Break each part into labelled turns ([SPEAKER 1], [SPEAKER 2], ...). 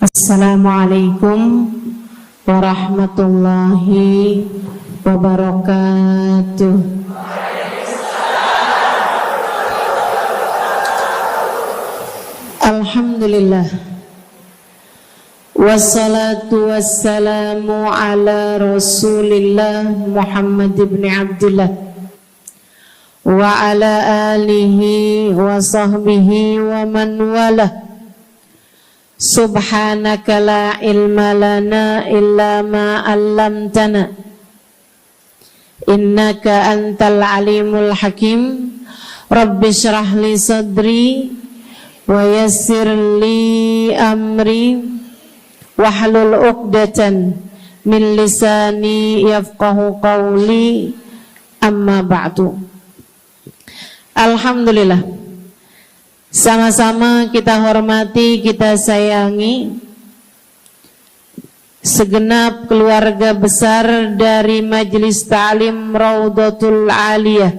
[SPEAKER 1] Assalamualaikum warahmatullahi wabarakatuh. Alhamdulillah, wassalatu wassalamu ala Rasulillah Muhammad ibn Abdullah wa ala alihi wa sahbihi wa man walah. Subhanaka la ilma lana illa ma 'allamtana innaka antal alimul hakim. Rabbi shrah li sadri wa yassir li amri wahlul 'uqdatan min lisani yafqahu qawli. Amma ba'du. Alhamdulillah, sama-sama kita hormati, kita sayangi segenap keluarga besar dari Majelis Ta'lim Raudhatul Aliyah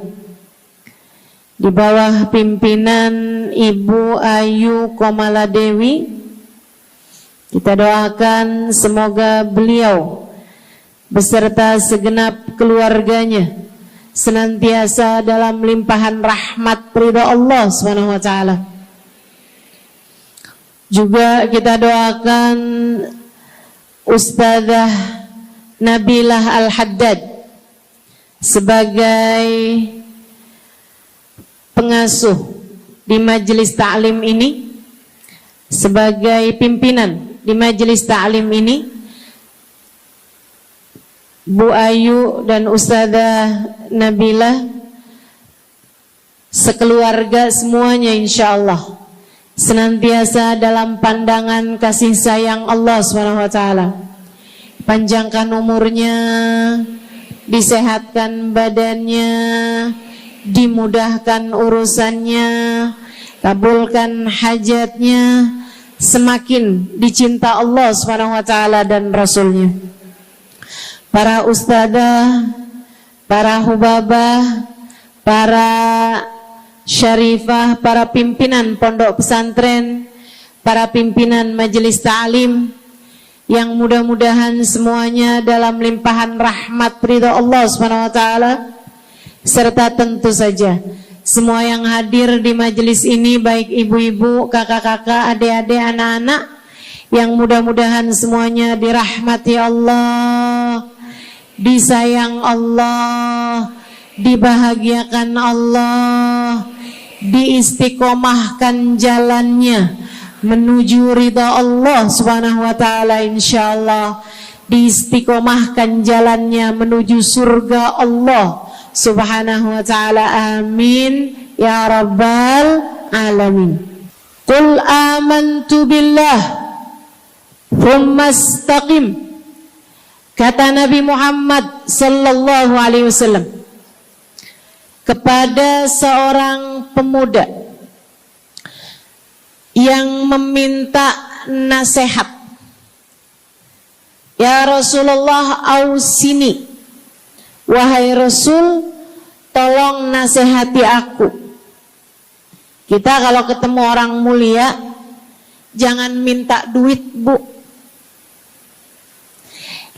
[SPEAKER 1] di bawah pimpinan Ibu Ayu Komaladewi. Kita doakan semoga beliau beserta segenap keluarganya senantiasa dalam limpahan rahmat ridha Allah Subhanahu wa taala. Juga kita doakan Ustazah Nabilah Al-Haddad sebagai pengasuh di majelis ta'lim ini, sebagai pimpinan di majelis ta'lim ini, Bu Ayu dan Ustazah Nabilah sekeluarga semuanya insyaallah senantiasa dalam pandangan kasih sayang Allah SWT. Panjangkan umurnya, disehatkan badannya, dimudahkan urusannya, kabulkan hajatnya, semakin dicinta Allah SWT dan Rasulnya. Para ustadzah, para hubabah, para syarifah, para pimpinan pondok pesantren, para pimpinan majelis ta'lim, yang mudah-mudahan semuanya dalam limpahan rahmat ridha Allah SWT, serta tentu saja semua yang hadir di majelis ini, baik ibu-ibu, kakak-kakak, adik-adik, anak-anak, yang mudah-mudahan semuanya dirahmati Allah, disayang Allah, dibahagiakan Allah, diistiqomahkan jalannya menuju ridha Allah Subhanahu wa taala, insyaallah diistiqomahkan jalannya menuju surga Allah Subhanahu wa taala. Amin ya rabbal alamin. Qul amantu billah thumma istaqim. Kata Nabi Muhammad sallallahu alaihi wasallam kepada seorang pemuda yang meminta nasihat, "Ya Rasulullah, ausini, wahai Rasul, tolong nasihati aku." Kita kalau ketemu orang mulia jangan minta duit, Bu.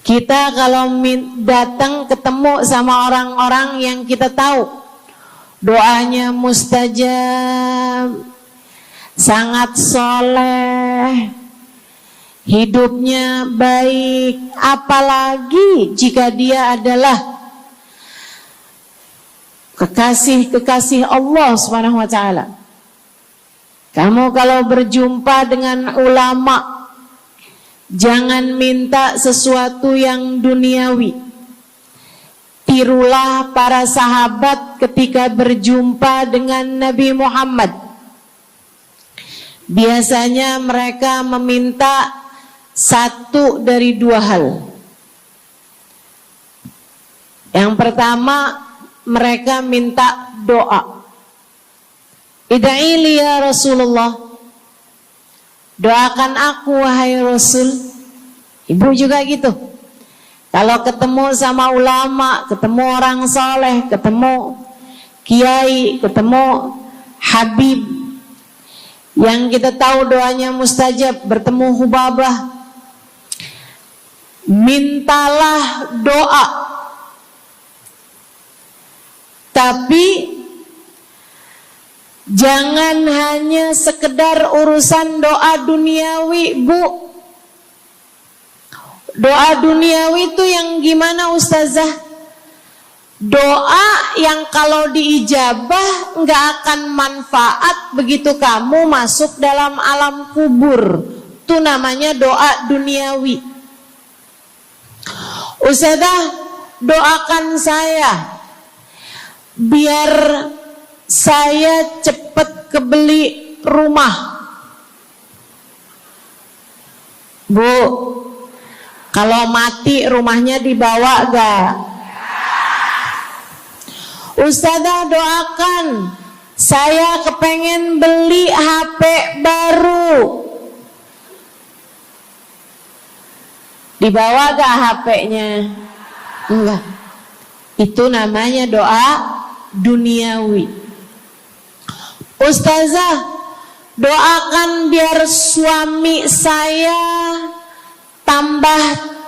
[SPEAKER 1] Kita kalau datang ketemu sama orang-orang yang kita tahu doanya mustajab, sangat soleh, hidupnya baik, apalagi jika dia adalah kekasih-kekasih Allah Subhanahu wa taala. Kamu kalau berjumpa dengan ulama, jangan minta sesuatu yang duniawi. Tirulah para sahabat ketika berjumpa dengan Nabi Muhammad. Biasanya mereka meminta satu dari dua hal. Yang pertama, mereka minta doa. Ida'ili ya Rasulullah, doakan aku wahai Rasul. Ibu juga gitu. Kalau ketemu sama ulama, ketemu orang soleh, ketemu kiai, ketemu habib, Yang kita tahu doanya mustajab, bertemu Hubabah, mintalah doa. Tapi jangan hanya sekedar urusan doa duniawi, Bu. Doa duniawi itu yang gimana, Ustazah? Doa yang kalau diijabah nggak akan manfaat begitu kamu masuk dalam alam kubur. Itu namanya doa duniawi. Ustazah, doakan saya biar saya cepat kebeli rumah. Bu, kalau mati rumahnya dibawa gak? Ustazah, doakan saya kepengen beli HP baru. Dibawa gak HP-nya? Enggak. Itu namanya doa duniawi. Ustazah, doakan biar suami saya tambah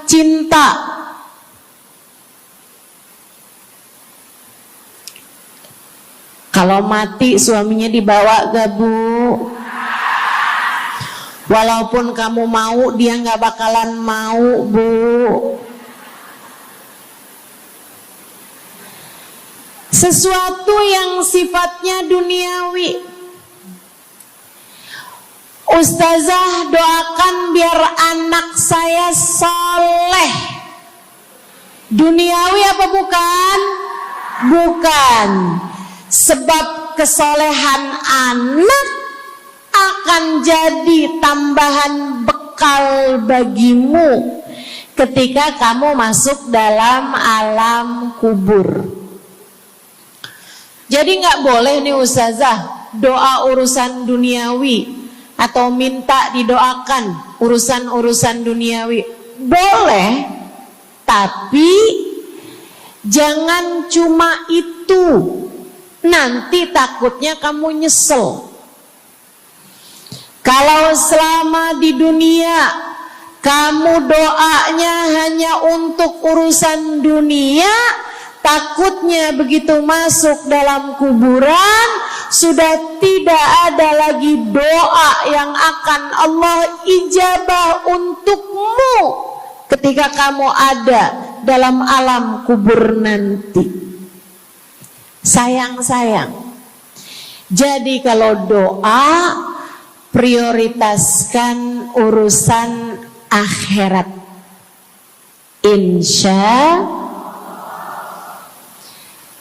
[SPEAKER 1] cinta. Kalau mati suaminya dibawa gak, Bu? Walaupun kamu mau, dia gak bakalan mau, Bu. Sesuatu yang sifatnya duniawi. Ustazah, doakan biar anak saya soleh. Duniawi apa bukan? Bukan. Sebab kesolehan anak akan jadi tambahan bekal bagimu ketika kamu masuk dalam alam kubur. Jadi nggak boleh nih Ustazah doa urusan duniawi atau minta didoakan urusan-urusan duniawi. Boleh, tapi jangan cuma itu. Nanti takutnya kamu nyesel. Kalau selama di dunia kamu doanya hanya untuk urusan dunia, takutnya begitu masuk dalam kuburan sudah tidak ada lagi doa yang akan Allah ijabah untukmu ketika kamu ada dalam alam kubur nanti. Sayang-sayang. Jadi kalau doa, prioritaskan urusan akhirat. Insya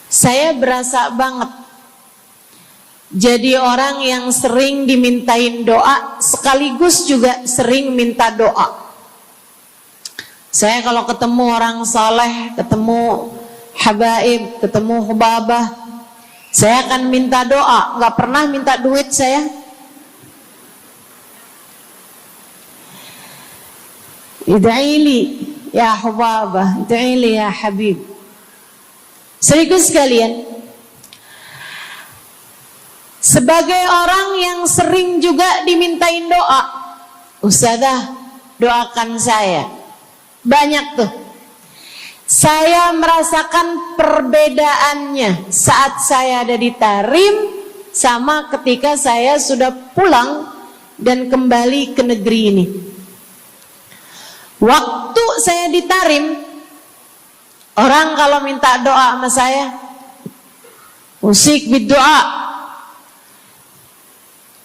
[SPEAKER 1] saya berasa banget jadi orang yang sering dimintain doa sekaligus juga sering minta doa. Saya kalau ketemu orang saleh, ketemu habaib, ketemu hubabah, saya akan minta doa, nggak pernah minta duit saya. Ida'ili ya hubabah, ida'ili ya habib. Serius sekalian, sebagai orang yang sering juga dimintain doa, Ustazah doakan saya. Banyak tuh. Saya merasakan perbedaannya saat saya ada di Tarim sama ketika saya sudah pulang dan kembali ke negeri ini. Waktu saya di Tarim, orang kalau minta doa sama saya, usik berdoa,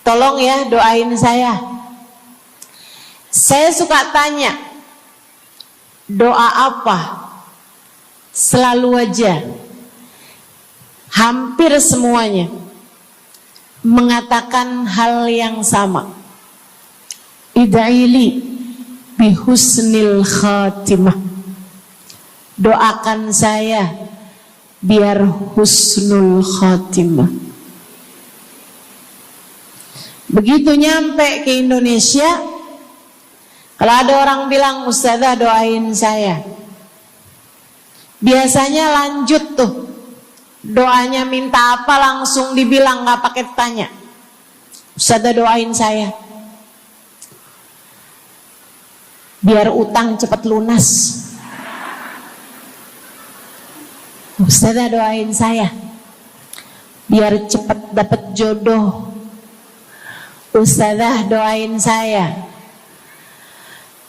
[SPEAKER 1] tolong ya doain saya. Saya suka tanya, doa apa? Selalu aja, hampir semuanya mengatakan hal yang sama. Ida'ili bihusnil khatimah. Doakan saya biar husnul khatimah. Begitu nyampe ke Indonesia, kalau ada orang bilang, Ustazah doain saya, biasanya lanjut tuh, doanya minta apa langsung dibilang, nggak pakai tanya. Ustazah doain saya biar utang cepat lunas. Ustazah doain saya biar cepat dapat jodoh. Ustazah doain saya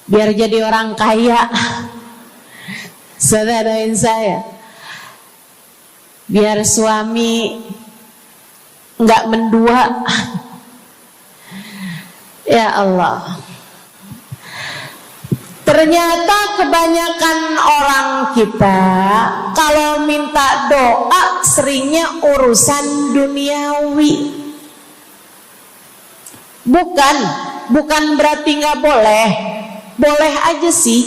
[SPEAKER 1] biar jadi orang kaya. Ustazah doain saya biar suami nggak mendua. Ya Allah, ternyata kebanyakan orang kita kalau minta doa seringnya urusan duniawi. Bukan berarti nggak boleh, boleh aja sih.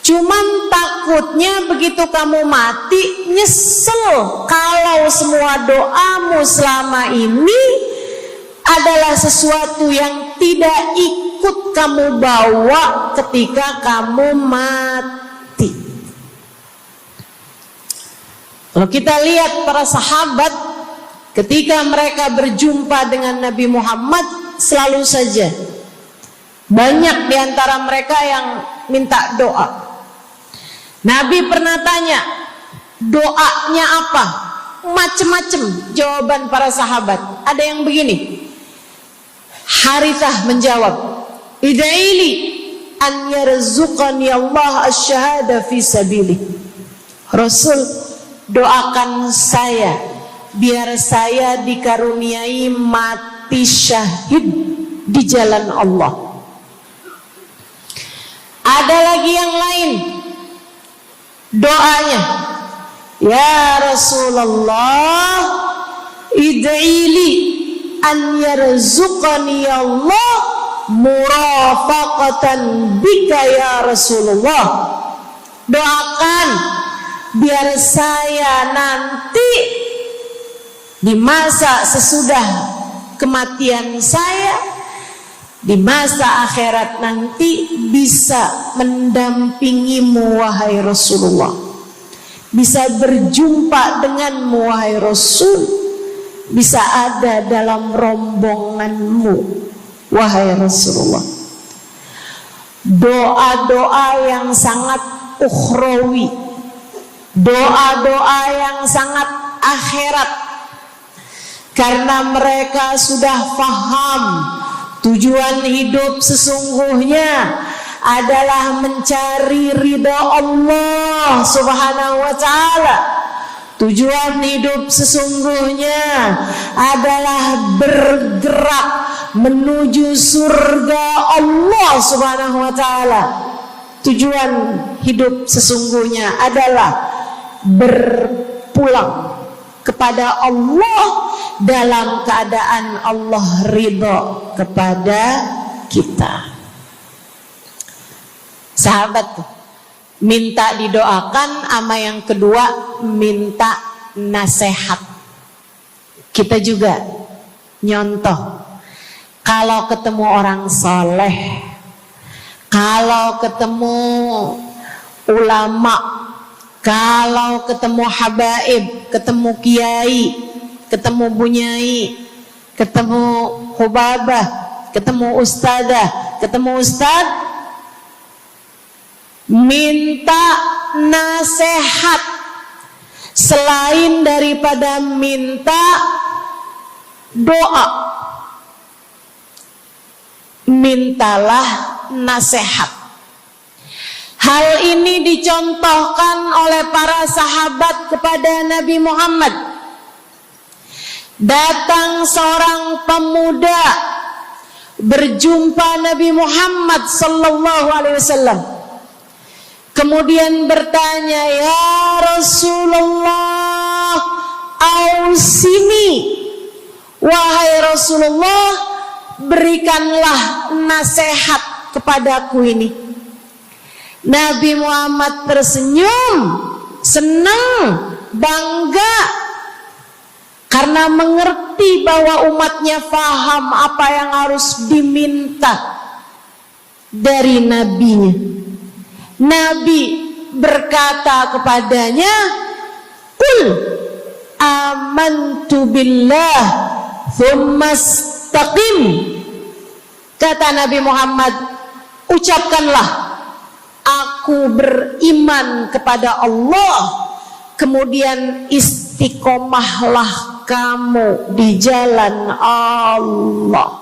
[SPEAKER 1] Cuman takutnya begitu kamu mati nyesel kalau semua doamu selama ini adalah sesuatu yang tidak ikut kamu bawa ketika kamu mati. Kalau kita lihat para sahabat ketika mereka berjumpa dengan Nabi Muhammad, selalu saja banyak di antara mereka yang minta doa. Nabi pernah tanya, doanya apa? Macem-macem jawaban para sahabat. Ada yang begini, Harithah menjawab, Ida'ili an yarzuqani Allah asyhada fi sabilih. Rasul, doakan saya biar saya dikaruniai mati syahid di jalan Allah. Ada lagi yang lain doanya, ya Rasulullah, id'ili an yarzuqani Allah murafaqatan bika ya Rasulullah. Doakan biar saya nanti di masa sesudah kematian saya, di masa akhirat nanti bisa mendampingimu wahai Rasulullah, bisa berjumpa denganmu wahai Rasul, bisa ada dalam rombonganmu wahai Rasulullah. Doa-doa yang sangat ukhrawi, doa-doa yang sangat akhirat, karena mereka sudah faham tujuan hidup sesungguhnya adalah mencari ridha Allah Subhanahu wa ta'ala. Tujuan hidup sesungguhnya adalah bergerak menuju surga Allah Subhanahu wa ta'ala. Tujuan hidup sesungguhnya adalah berpulang kepada Allah dalam keadaan Allah ridha kepada kita. Sahabat tuh minta didoakan, sama yang kedua minta nasihat. Kita juga nyontoh, kalau ketemu orang soleh, kalau ketemu ulama, kalau ketemu habaib, ketemu kiai, ketemu bunyai, ketemu hubabah, ketemu ustadzah, ketemu ustadz, minta nasihat. Selain daripada minta doa, mintalah nasihat. Hal ini dicontohkan oleh para sahabat kepada Nabi Muhammad. Datang seorang pemuda berjumpa Nabi Muhammad sallallahu alaihi wasallam. Kemudian bertanya, ya Rasulullah, ausini, wahai Rasulullah, berikanlah nasihat kepadaku ini. Nabi Muhammad tersenyum, senang, bangga, karena mengerti bahwa umatnya faham apa yang harus diminta dari nabinya. Nabi berkata kepadanya, Qul amantu billah thumma mastaqim. Kata Nabi Muhammad, ucapkanlah, aku beriman kepada Allah, kemudian istiqomahlah kamu di jalan Allah.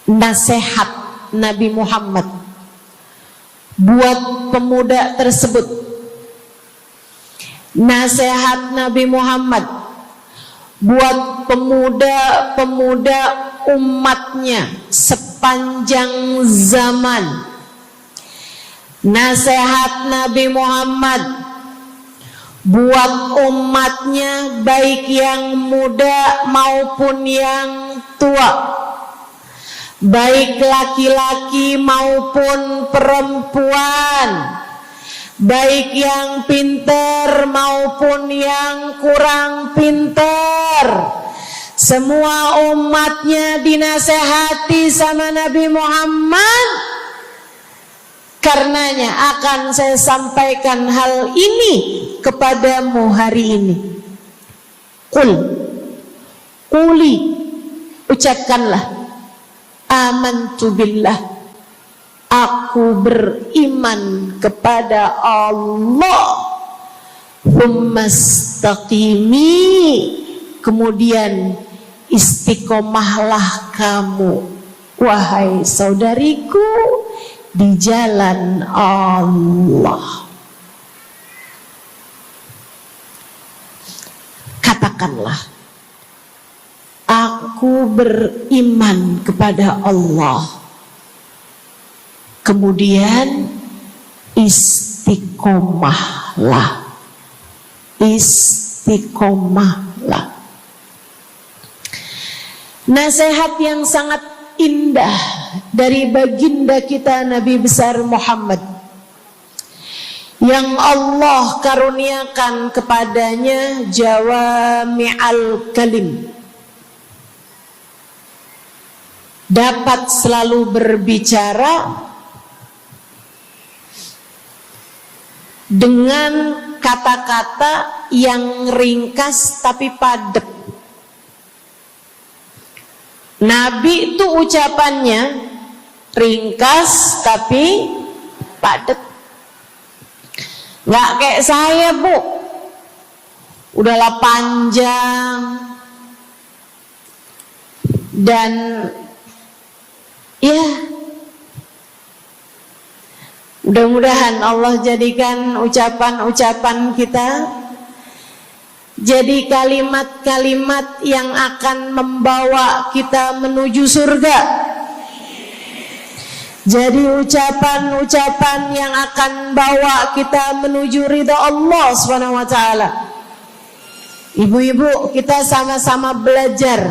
[SPEAKER 1] Nasihat Nabi Muhammad buat pemuda tersebut, nasihat Nabi Muhammad buat pemuda-pemuda umatnya sepanjang zaman, nasihat Nabi Muhammad buat umatnya baik yang muda maupun yang tua, baik laki-laki maupun perempuan, baik yang pintar maupun yang kurang pintar, semua umatnya dinasehati sama Nabi Muhammad. Karenanya akan saya sampaikan hal ini kepadamu hari ini. Quli, ucapkanlah, amantu billah, aku beriman kepada Allah. Tsumastaqimi, kemudian istiqomahlah kamu, wahai saudariku, di jalan Allah. Katakanlah, aku beriman kepada Allah, kemudian istiqomahlah. Istiqomahlah. Nasihat yang sangat indah dari baginda kita Nabi besar Muhammad, yang Allah karuniakan kepadanya jawami'al kalim, dapat selalu berbicara dengan kata-kata yang ringkas tapi padat. Nabi itu ucapannya ringkas tapi padat. Nggak kayak saya, Bu, udahlah panjang dan ya, mudah-mudahan Allah jadikan ucapan-ucapan kita jadi kalimat-kalimat yang akan membawa kita menuju surga. Jadi ucapan-ucapan yang akan bawa kita menuju ridha Allah Subhanahu wa taala. Ibu-ibu, kita sama-sama belajar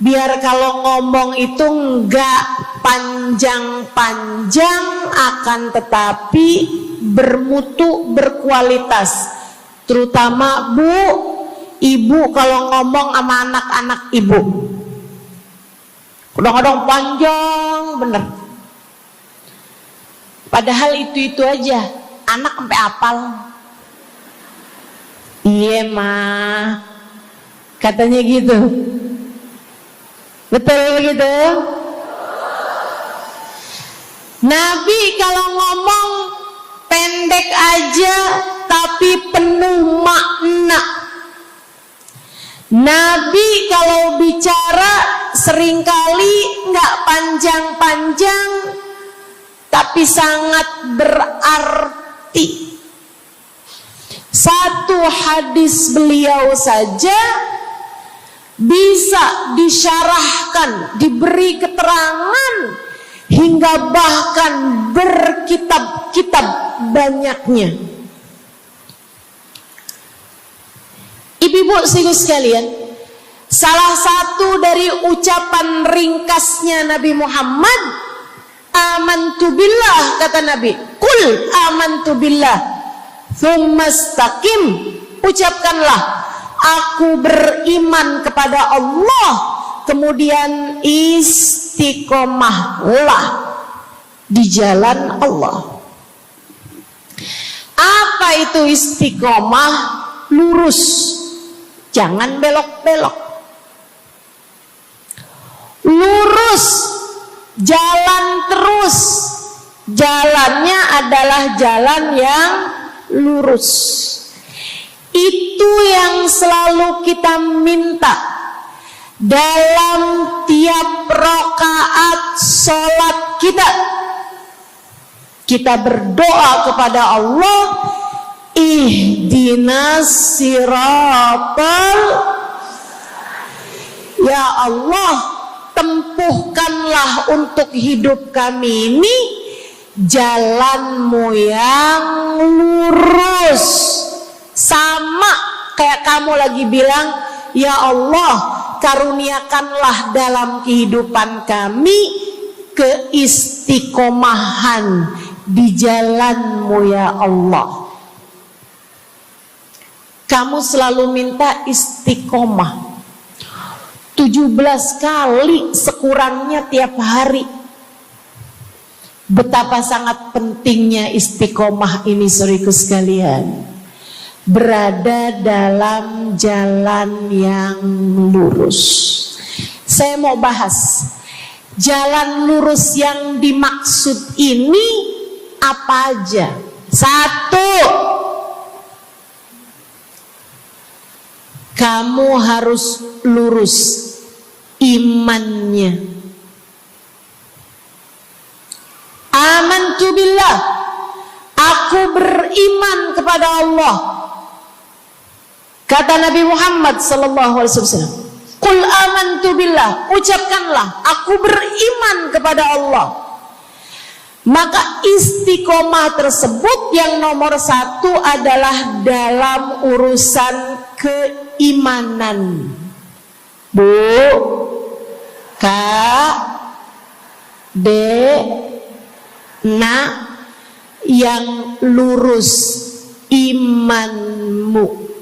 [SPEAKER 1] biar kalau ngomong itu enggak panjang-panjang, akan tetapi bermutu, berkualitas. Terutama Bu, ibu kalau ngomong sama anak-anak ibu, kadang-kadang panjang bener. Padahal itu aja, anak sampai hafal. Iya mah, katanya gitu. Betul gitu? Nabi kalau ngomong pendek aja tapi penuh makna. Nabi kalau bicara seringkali nggak panjang-panjang tapi sangat berarti. Satu hadis beliau saja bisa disyarahkan, diberi keterangan, hingga bahkan berkitab-kitab banyaknya. Ibu-ibu sekalian, salah satu dari ucapan ringkasnya Nabi Muhammad, amantu billah, kata Nabi, qul amantu billah, tsumastaqim, ucapkanlah, aku beriman kepada Allah, kemudian istiqomahlah di jalan Allah. Apa itu istiqomah? Lurus, jangan belok-belok. lurus, jalan terus. Jalannya adalah jalan yang lurus. Itu yang selalu kita minta dalam tiap rakaat sholat kita. Kita berdoa kepada Allah, ihdinas siratal, ya Allah, tempuhkanlah untuk hidup kami ini jalan-Mu yang lurus. Sama kayak kamu lagi bilang, ya Allah, karuniakanlah dalam kehidupan kami keistiqomahan di jalan-Mu ya Allah. Kamu selalu minta istiqomah 17 kali sekurangnya tiap hari. Betapa sangat pentingnya istiqomah ini, saudaraku sekalian. Berada dalam jalan yang lurus. Saya mau bahas jalan lurus yang dimaksud ini apa aja. 1, kamu harus lurus imannya. Amantu billah, aku beriman kepada Allah. Kata Nabi Muhammad sallallahu alaihi wasallam, qul amantu billah, ucapkanlah aku beriman kepada Allah. Maka istiqomah tersebut yang nomor 1 adalah dalam urusan keimanan. Bu, Kak, Dek, Nak, yang lurus imanmu.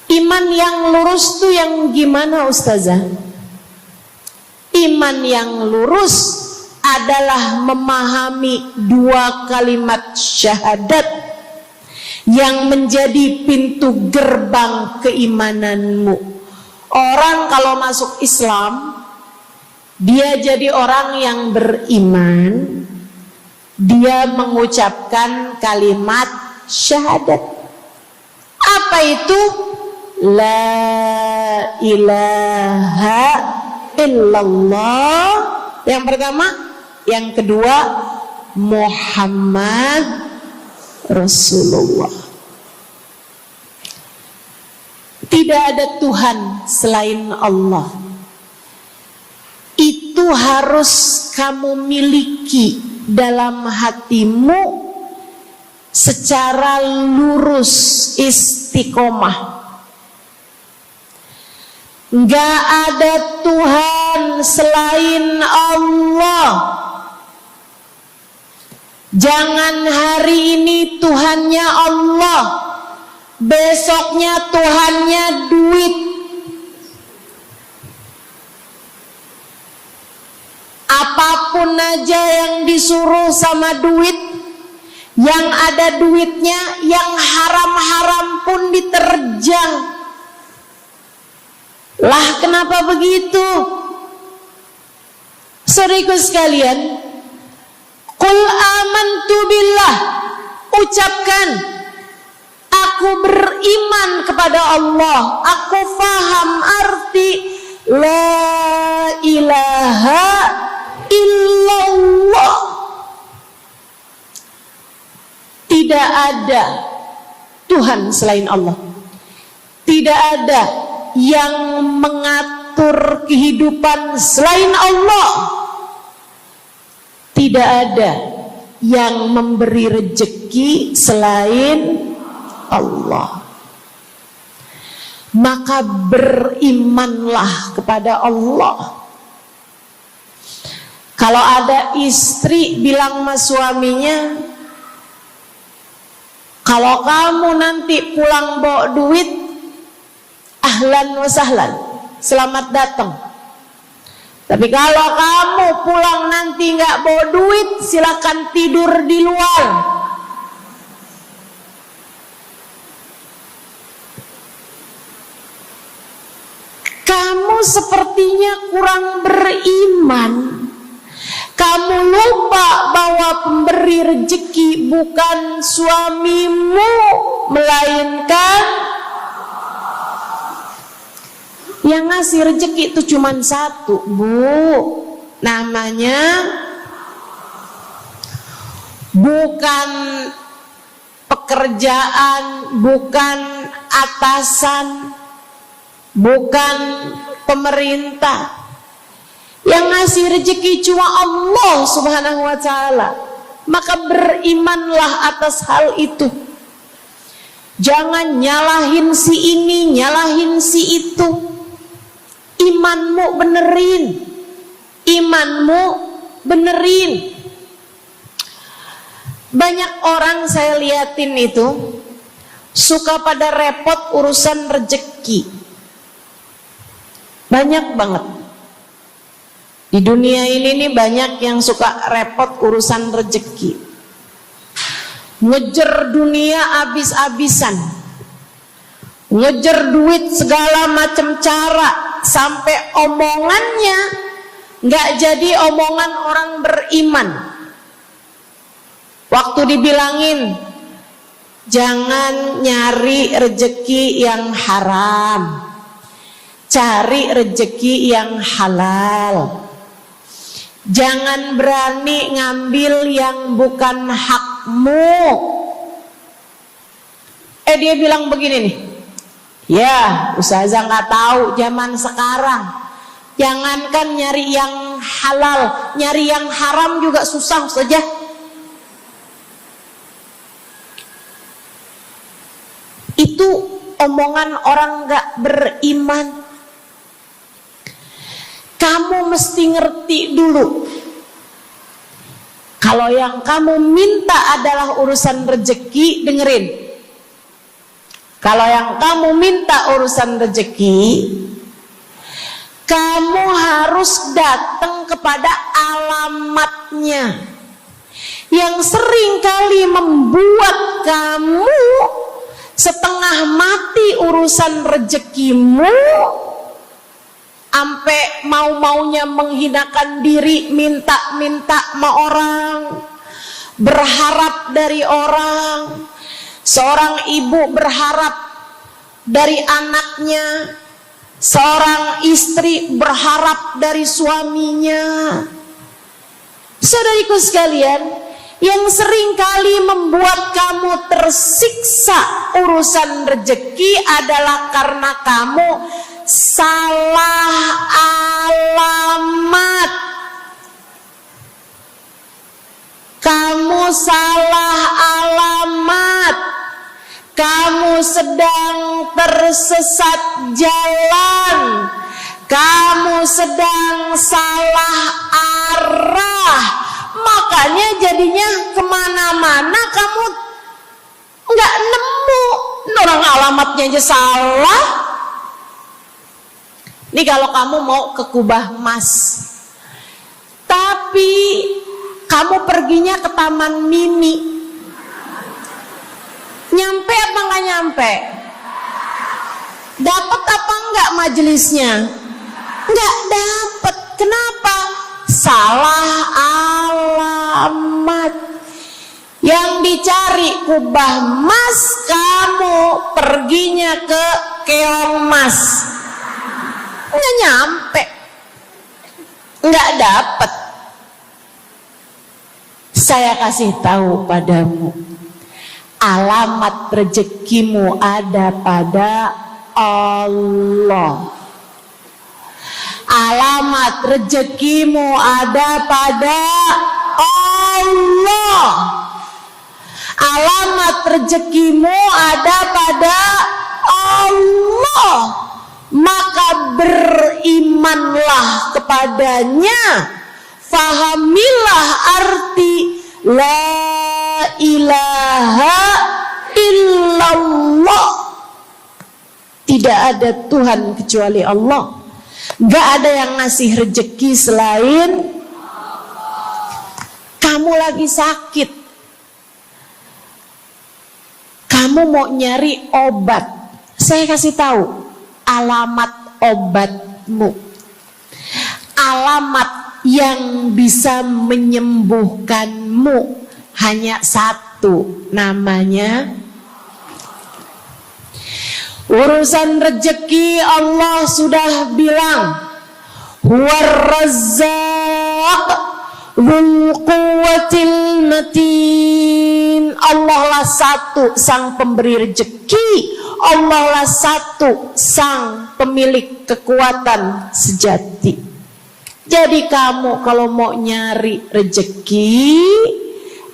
[SPEAKER 1] Iman yang lurus tuh yang gimana, Ustazah? Iman yang lurus adalah memahami 2 kalimat syahadat yang menjadi pintu gerbang keimananmu. Orang kalau masuk Islam, dia jadi orang yang beriman, dia mengucapkan kalimat syahadat. Apa itu? La ilaha illallah. Yang pertama. Yang kedua, Muhammad Rasulullah. Tidak ada Tuhan selain Allah. Itu harus kamu miliki dalam hatimu secara lurus, istiqomah. Gak ada Tuhan selain Allah. Jangan hari ini Tuhannya Allah, besoknya Tuhannya duit. Apapun aja yang disuruh sama duit, yang ada duitnya, yang haram-haram pun diterjang. Lah kenapa begitu? Saudaraku sekalian, qul amantu billah, ucapkan aku beriman kepada Allah. Aku faham arti la ilaha illallah. Tidak ada Tuhan selain Allah. Tidak ada yang mengatur kehidupan selain Allah. Tidak ada yang memberi rezeki selain Allah. Maka berimanlah kepada Allah. Kalau ada istri bilang sama suaminya, kalau kamu nanti pulang bawa duit, ahlan wa sahlan, selamat datang. Tapi kalau kamu pulang nanti nggak bawa duit, silakan tidur di luar. Kamu sepertinya kurang beriman. Kamu lupa bahwa pemberi rezeki bukan suamimu, melainkan yang ngasih rezeki itu cuma satu, Bu. Namanya bukan pekerjaan, bukan atasan, bukan pemerintah. Yang ngasih rezeki cuma Allah Subhanahu wa ta'ala. Maka berimanlah atas hal itu. Jangan nyalahin si ini, nyalahin si itu. Imanmu benerin. Imanmu benerin. Banyak orang saya liatin itu suka pada repot urusan rezeki. Banyak banget. Di dunia ini nih banyak yang suka repot urusan rezeki. Ngejar dunia abis-abisan. Ngejar duit segala macam cara. Sampai omongannya gak jadi omongan orang beriman. Waktu dibilangin, jangan nyari rezeki yang haram. Cari rezeki yang halal. Jangan berani ngambil yang bukan hakmu. Dia bilang begini nih. Ya, Ustazah nggak tahu zaman sekarang. Jangankan nyari yang halal, nyari yang haram juga susah saja. Itu omongan orang nggak beriman. Kamu mesti ngerti dulu. Kalau yang kamu minta adalah urusan rezeki, dengerin. Kalau yang kamu minta urusan rezeki, kamu harus datang kepada alamatnya. Yang sering kali membuat kamu setengah mati urusan rezekimu, sampai mau-maunya menghinakan diri, minta-minta sama orang, berharap dari orang. Seorang ibu berharap dari anaknya, seorang istri berharap dari suaminya. Saudariku sekalian, yang sering kali membuat kamu tersiksa urusan rezeki adalah karena kamu salah alamat. Kamu salah alamat. Kamu sedang tersesat jalan. Kamu sedang salah arah. Makanya jadinya kemana-mana kamu nggak nemu. Orang alamatnya aja salah. Ini kalau kamu mau ke Kubah Mas, tapi kamu perginya ke Taman Mini, nyampe apa nggak nyampe? Dapat apa nggak majelisnya? Nggak dapat. Kenapa? Salah alamat. Yang dicari Kubah Mas, kamu perginya ke Keong Mas. Nggak nyampe, nggak dapat. Saya kasih tahu padamu, alamat rezekimu ada pada Allah. Alamat rezekimu ada pada Allah. Alamat rezekimu ada pada Allah. Maka berimanlah kepadanya, fahamilah arti la ilaha illallah. Tidak ada Tuhan kecuali Allah. Gak ada yang ngasih rezeki selain kamu. Lagi sakit, kamu mau nyari obat, saya kasih tahu alamat obat obatmu. Alamat yang bisa menyembuhkanmu hanya satu, namanya urusan rezeki. Allah sudah bilang, huwar razzaq dzul quwwatil matin. Allah lah satu sang pemberi rezeki, Allah lah satu sang pemilik kekuatan sejati. Jadi kamu kalau mau nyari rezeki,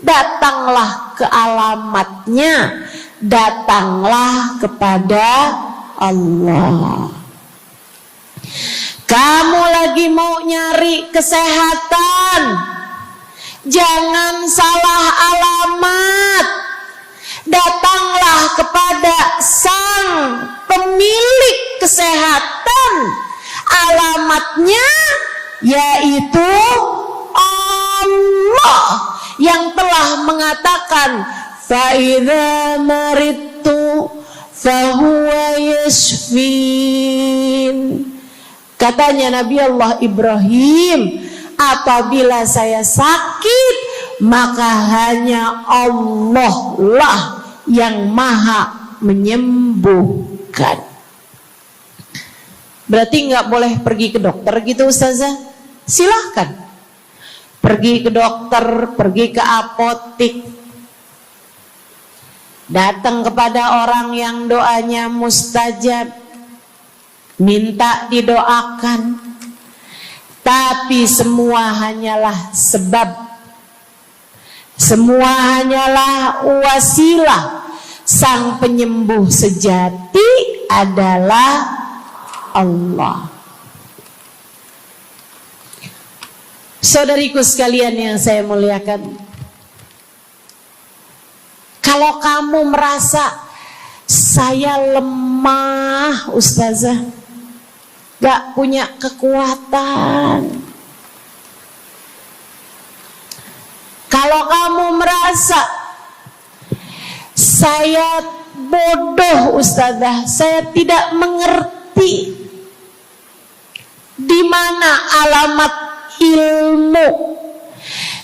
[SPEAKER 1] datanglah ke alamatnya, datanglah kepada Allah. Kamu lagi mau nyari kesehatan, jangan salah alamat. Datanglah kepada sang pemilik kesehatan. Alamatnya yaitu Allah yang telah mengatakan, fa idza maridtu fa huwa yashfin. Katanya Nabi Allah Ibrahim, apabila saya sakit, maka hanya Allah lah yang maha menyembuhkan. Berarti nggak boleh pergi ke dokter gitu Ustazah? Silahkan pergi ke dokter, pergi ke apotik, datang kepada orang yang doanya mustajab, minta didoakan. Tapi semua hanyalah sebab, semua hanyalah wasilah. Sang penyembuh sejati adalah Allah. Saudariku sekalian yang saya muliakan, kalau kamu merasa saya lemah Ustazah, gak punya kekuatan, kalau kamu merasa saya bodoh Ustazah, saya tidak mengerti di mana alamat ilmu,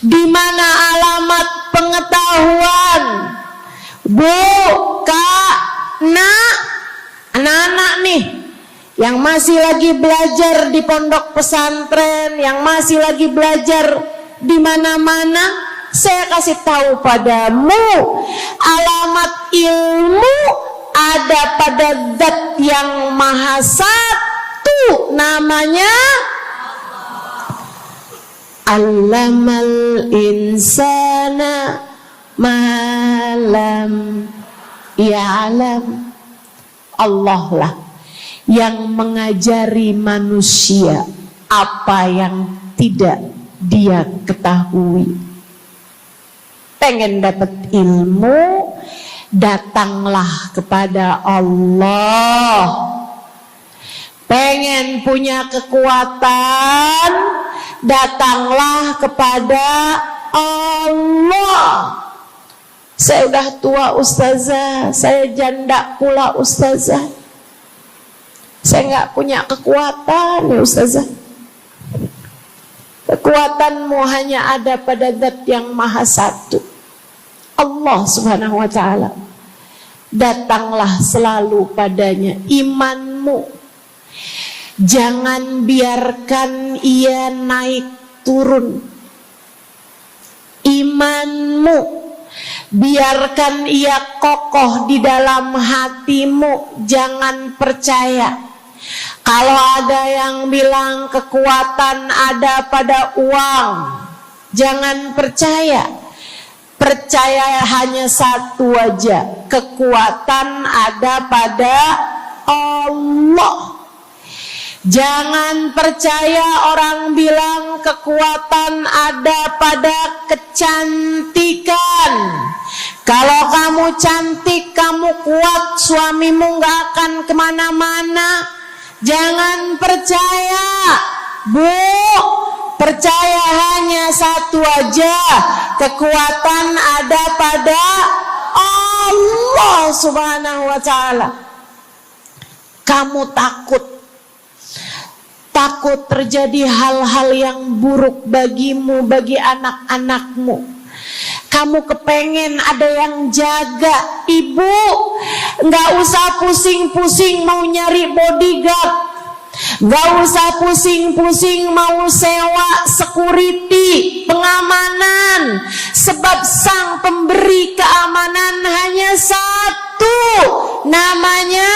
[SPEAKER 1] di mana alamat pengetahuan. Bu, Kak, Nak, anak-anak nih yang masih lagi belajar di pondok pesantren, yang masih lagi belajar di mana-mana, saya kasih tahu padamu, alamat ilmu ada pada Zat yang Maha Satu, namanya Allamal insana malam ya'lam. Allah lah yang mengajari manusia apa yang tidak dia ketahui. Pengen dapat ilmu, datanglah kepada Allah. Pengen punya kekuatan, datanglah kepada Allah. Saya udah tua Ustazah, saya janda pula Ustazah, saya nggak punya kekuatan ya Ustazah. Kekuatanmu hanya ada pada Zat yang Maha Satu, Allah Subhanahu wa Ta'ala. Datanglah selalu padanya. Imanmu jangan biarkan ia naik turun. Imanmu biarkan ia kokoh di dalam hatimu. Jangan percaya kalau ada yang bilang kekuatan ada pada uang. Jangan percaya. Percaya hanya satu aja, kekuatan ada pada Allah. Jangan percaya orang bilang kekuatan ada pada kecantikan. Kalau kamu cantik, kamu kuat, suamimu gak akan kemana-mana. Jangan percaya, Bu. Percaya hanya satu aja, kekuatan ada pada Allah Subhanahu wa Ta'ala. Kamu takut takut terjadi hal-hal yang buruk bagimu, bagi anak-anakmu. Kamu kepengen ada yang jaga, ibu gak usah pusing-pusing mau nyari bodyguard, gak usah pusing-pusing mau sewa security, pengamanan. Sebab sang pemberi keamanan hanya satu, namanya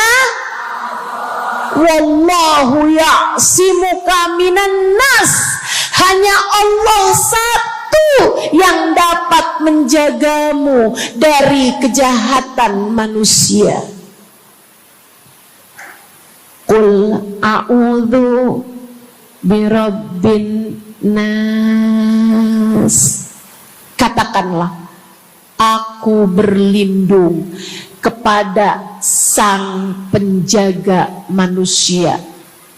[SPEAKER 1] wallahu ya'simuka minan nas. Hanya Allah satu yang dapat menjagamu dari kejahatan manusia. Qul a'udzu birabbin nas. Katakanlah, aku berlindung kepada sang penjaga manusia,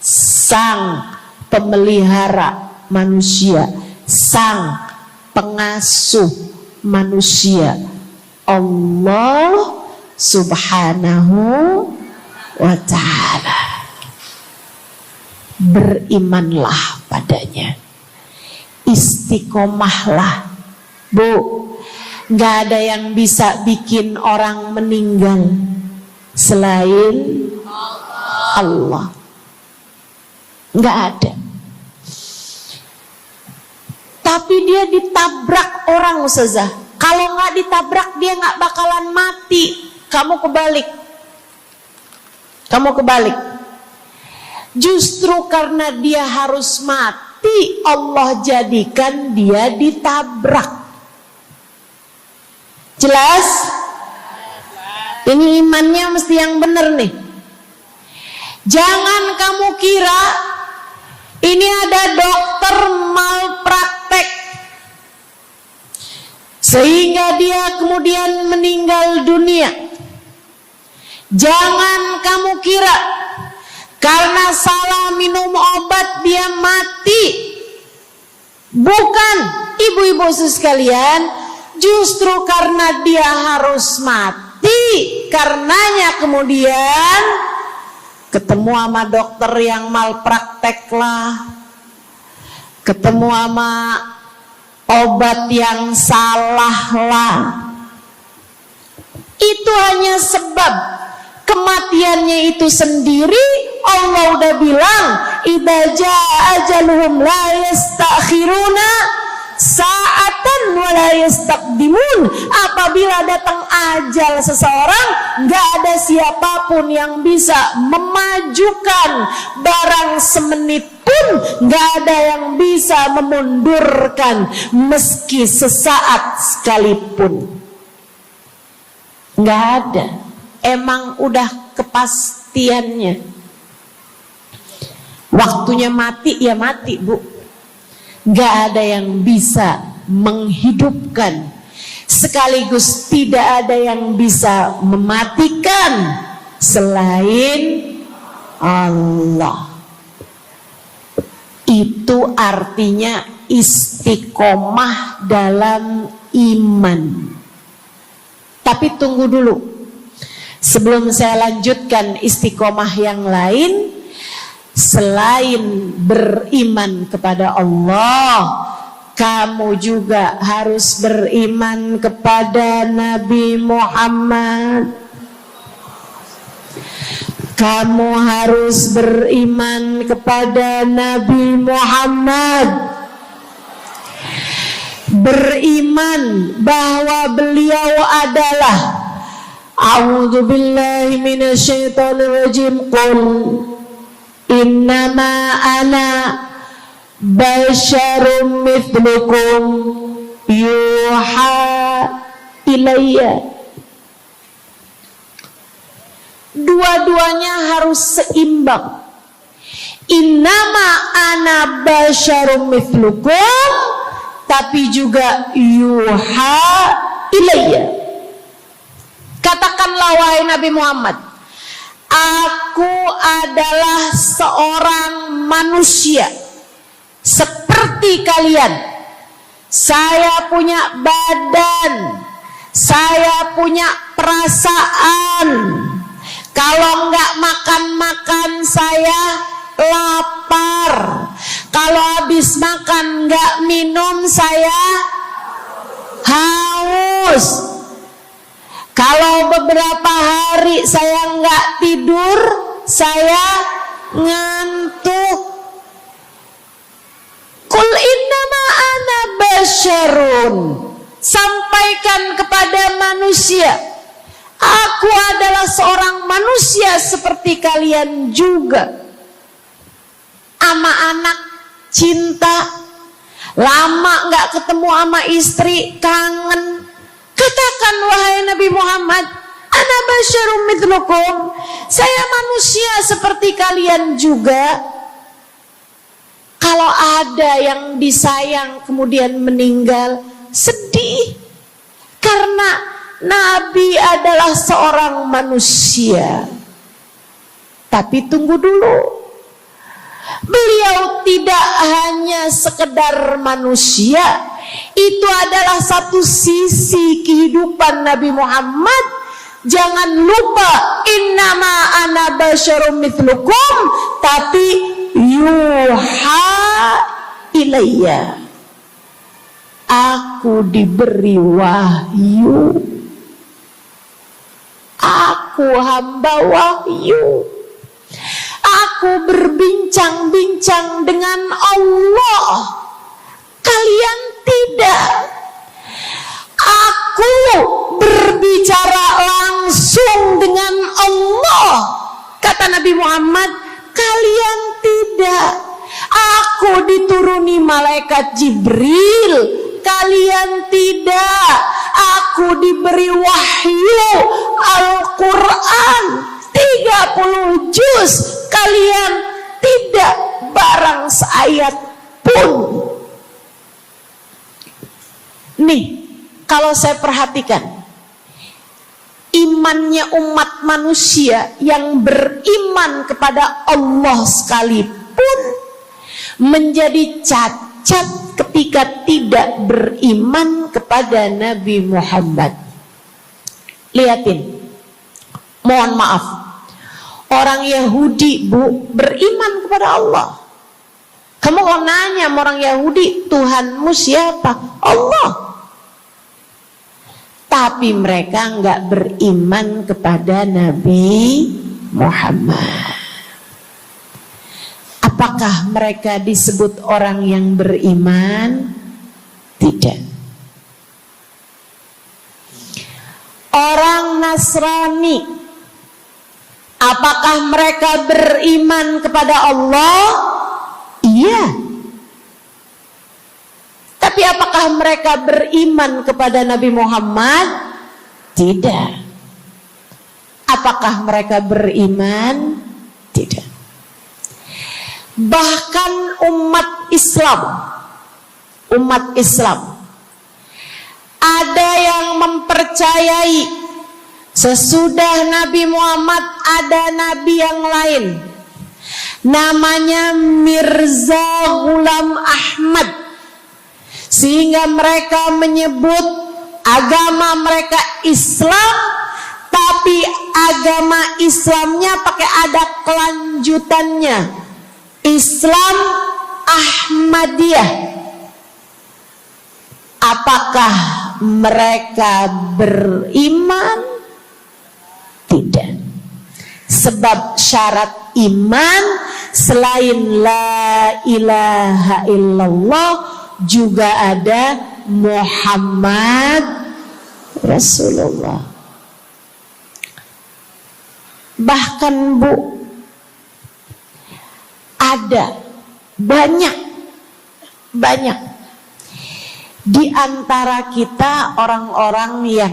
[SPEAKER 1] sang pemelihara manusia, sang pengasuh manusia, Allah Subhanahu wa ta'ala. Berimanlah padanya, istiqomahlah, Bu. Gak ada yang bisa bikin orang meninggal selain Allah. Gak ada. Tapi dia ditabrak orang, Ustazah. Kalau gak ditabrak dia gak bakalan mati. Kamu kebalik. Justru karena dia harus mati, Allah jadikan dia ditabrak. Jelas? Ini imannya mesti yang benar nih. Jangan kamu kira ini ada dokter malpraktek sehingga dia kemudian meninggal dunia. Jangan kamu kira karena salah minum obat dia mati. Bukan, ibu-ibu sekalian. Justru karena dia harus mati, karenanya kemudian ketemu sama dokter yang malpraktek lah, ketemu sama obat yang salah lah. Itu hanya sebab kematiannya itu sendiri. Allah udah bilang, idza jaa ajaluhum la yastakhiruna sa'atan wa la yastaqdimun. Apabila datang ajal seseorang, gak ada siapapun yang bisa memajukan barang semenit pun, gak ada yang bisa memundurkan meski sesaat sekalipun. Gak ada. Emang udah kepastiannya. Waktunya mati ya mati, Bu. Gak ada yang bisa menghidupkan, sekaligus tidak ada yang bisa mematikan selain Allah. Itu artinya istiqomah dalam iman. Tapi tunggu dulu, sebelum saya lanjutkan istiqomah yang lain. Selain beriman kepada Allah, kamu juga harus beriman kepada Nabi Muhammad. Kamu harus beriman kepada Nabi Muhammad. Beriman bahwa beliau adalah, a'udzubillahi minasyaitonirrajim, qul innama ana basyarum mithlukum yuha ilayya. Dua-duanya harus seimbang. Innama ana basyarum mithlukum, tapi juga yuha ilayya. Katakanlah wahai Nabi Muhammad, aku adalah seorang manusia seperti kalian. Saya punya badan, saya punya perasaan. Kalau nggak makan-makan saya lapar. Kalau habis makan nggak minum saya haus. Kalau beberapa hari saya nggak tidur saya ngantuk. Qul innama ana basyarun, sampaikan kepada manusia, aku adalah seorang manusia seperti kalian juga. Ama anak cinta, lama nggak ketemu sama istri kangen. Katakan wahai Nabi Muhammad, ana basyarum mithlukum, saya manusia seperti kalian juga. Kalau ada yang disayang kemudian meninggal, sedih. Karena Nabi adalah seorang manusia. Tapi tunggu dulu. Beliau tidak hanya sekedar manusia. Itu adalah satu sisi kehidupan Nabi Muhammad. Jangan lupa, innama ana basyarum mithlukum, tapi yuha ilayya, aku diberi wahyu, aku hamba wahyu, aku berbincang-bincang dengan Allah, kalian tidak. Aku berbicara langsung dengan Allah, kata Nabi Muhammad, kalian tidak. Aku dituruni malaikat Jibril, kalian tidak. Aku diberi wahyu Al-Quran 30 juz, kalian tidak barang seayat pun. Nih, kalau saya perhatikan, imannya umat manusia yang beriman kepada Allah sekalipun menjadi cacat ketika tidak beriman kepada Nabi Muhammad. Lihatin, mohon maaf, orang Yahudi beriman kepada Allah. Kamu kalau nanya sama orang Yahudi, Tuhanmu siapa? Allah. Tapi mereka nggak beriman kepada Nabi Muhammad. Apakah mereka disebut orang yang beriman? Tidak. Orang Nasrani, apakah mereka beriman kepada Allah? Iya. Tapi apakah mereka beriman kepada Nabi Muhammad? Tidak. Apakah mereka beriman? Tidak. Bahkan umat Islam ada yang mempercayai sesudah Nabi Muhammad ada nabi yang lain, namanya Mirza Ghulam Ahmad, sehingga mereka menyebut agama mereka Islam, tapi agama Islamnya pakai ada kelanjutannya, Islam Ahmadiyah. Apakah mereka beriman? Tidak. Sebab syarat iman selain la ilaha illallah juga ada Muhammad Rasulullah. Bahkan Bu, ada banyak di antara kita orang-orang yang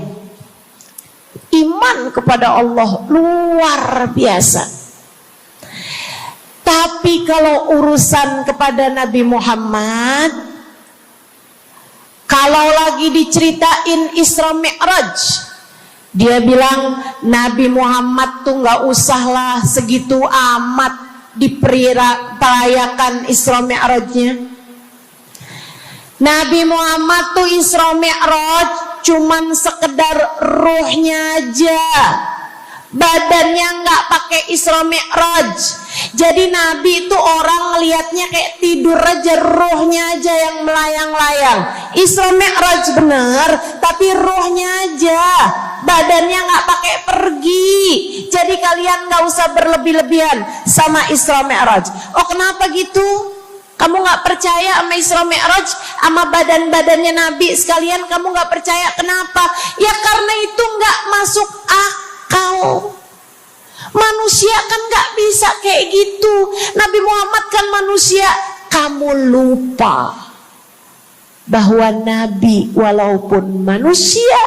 [SPEAKER 1] iman kepada Allah luar biasa, tapi kalau urusan kepada Nabi Muhammad, kalau lagi diceritain Isra Mi'raj, dia bilang Nabi Muhammad tuh gak usahlah segitu amat diperayakan Isra Mi'rajnya. Nabi Muhammad tuh Isra Mi'raj cuman sekedar ruhnya aja, badannya nggak pakai Isra Mi'raj. Jadi Nabi itu orang ngelihatnya kayak tidur aja, rohnya aja yang melayang-layang. Isra Mi'raj bener, tapi rohnya aja, badannya nggak pakai pergi. Jadi kalian nggak usah berlebih-lebihan sama Isra Mi'raj. Oh kenapa gitu? Kamu nggak percaya sama Isra Mi'raj, sama badan-badannya Nabi sekalian? Kamu nggak percaya, kenapa? Ya karena itu nggak masuk akal. Manusia kan nggak bisa kayak gitu. Nabi Muhammad kan manusia. Kamu lupa bahwa Nabi walaupun manusia,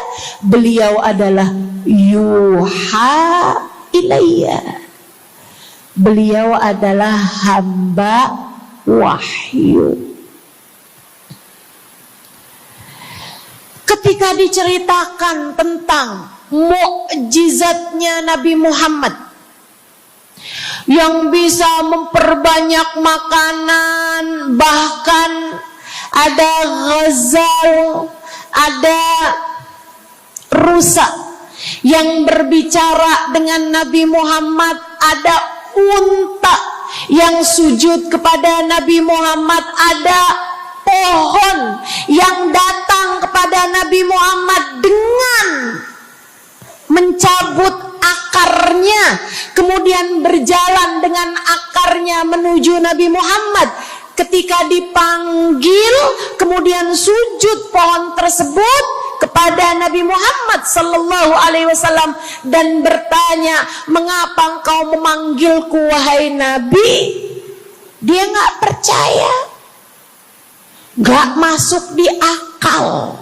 [SPEAKER 1] beliau adalah yuha ilayya. Beliau adalah hamba wahyu. Ketika diceritakan tentang mukjizatnya Nabi Muhammad yang bisa memperbanyak makanan, bahkan ada ghazal, ada rusa yang berbicara dengan Nabi Muhammad, ada unta yang sujud kepada Nabi Muhammad, ada pohon yang datang kepada Nabi Muhammad dengan mencabut akarnya, kemudian berjalan dengan akarnya menuju Nabi Muhammad. Ketika dipanggil, kemudian sujud pohon tersebut kepada Nabi Muhammad sallallahu alaihi wasallam dan bertanya, "Mengapa engkau memanggilku wahai Nabi?" Dia nggak percaya, nggak masuk di akal.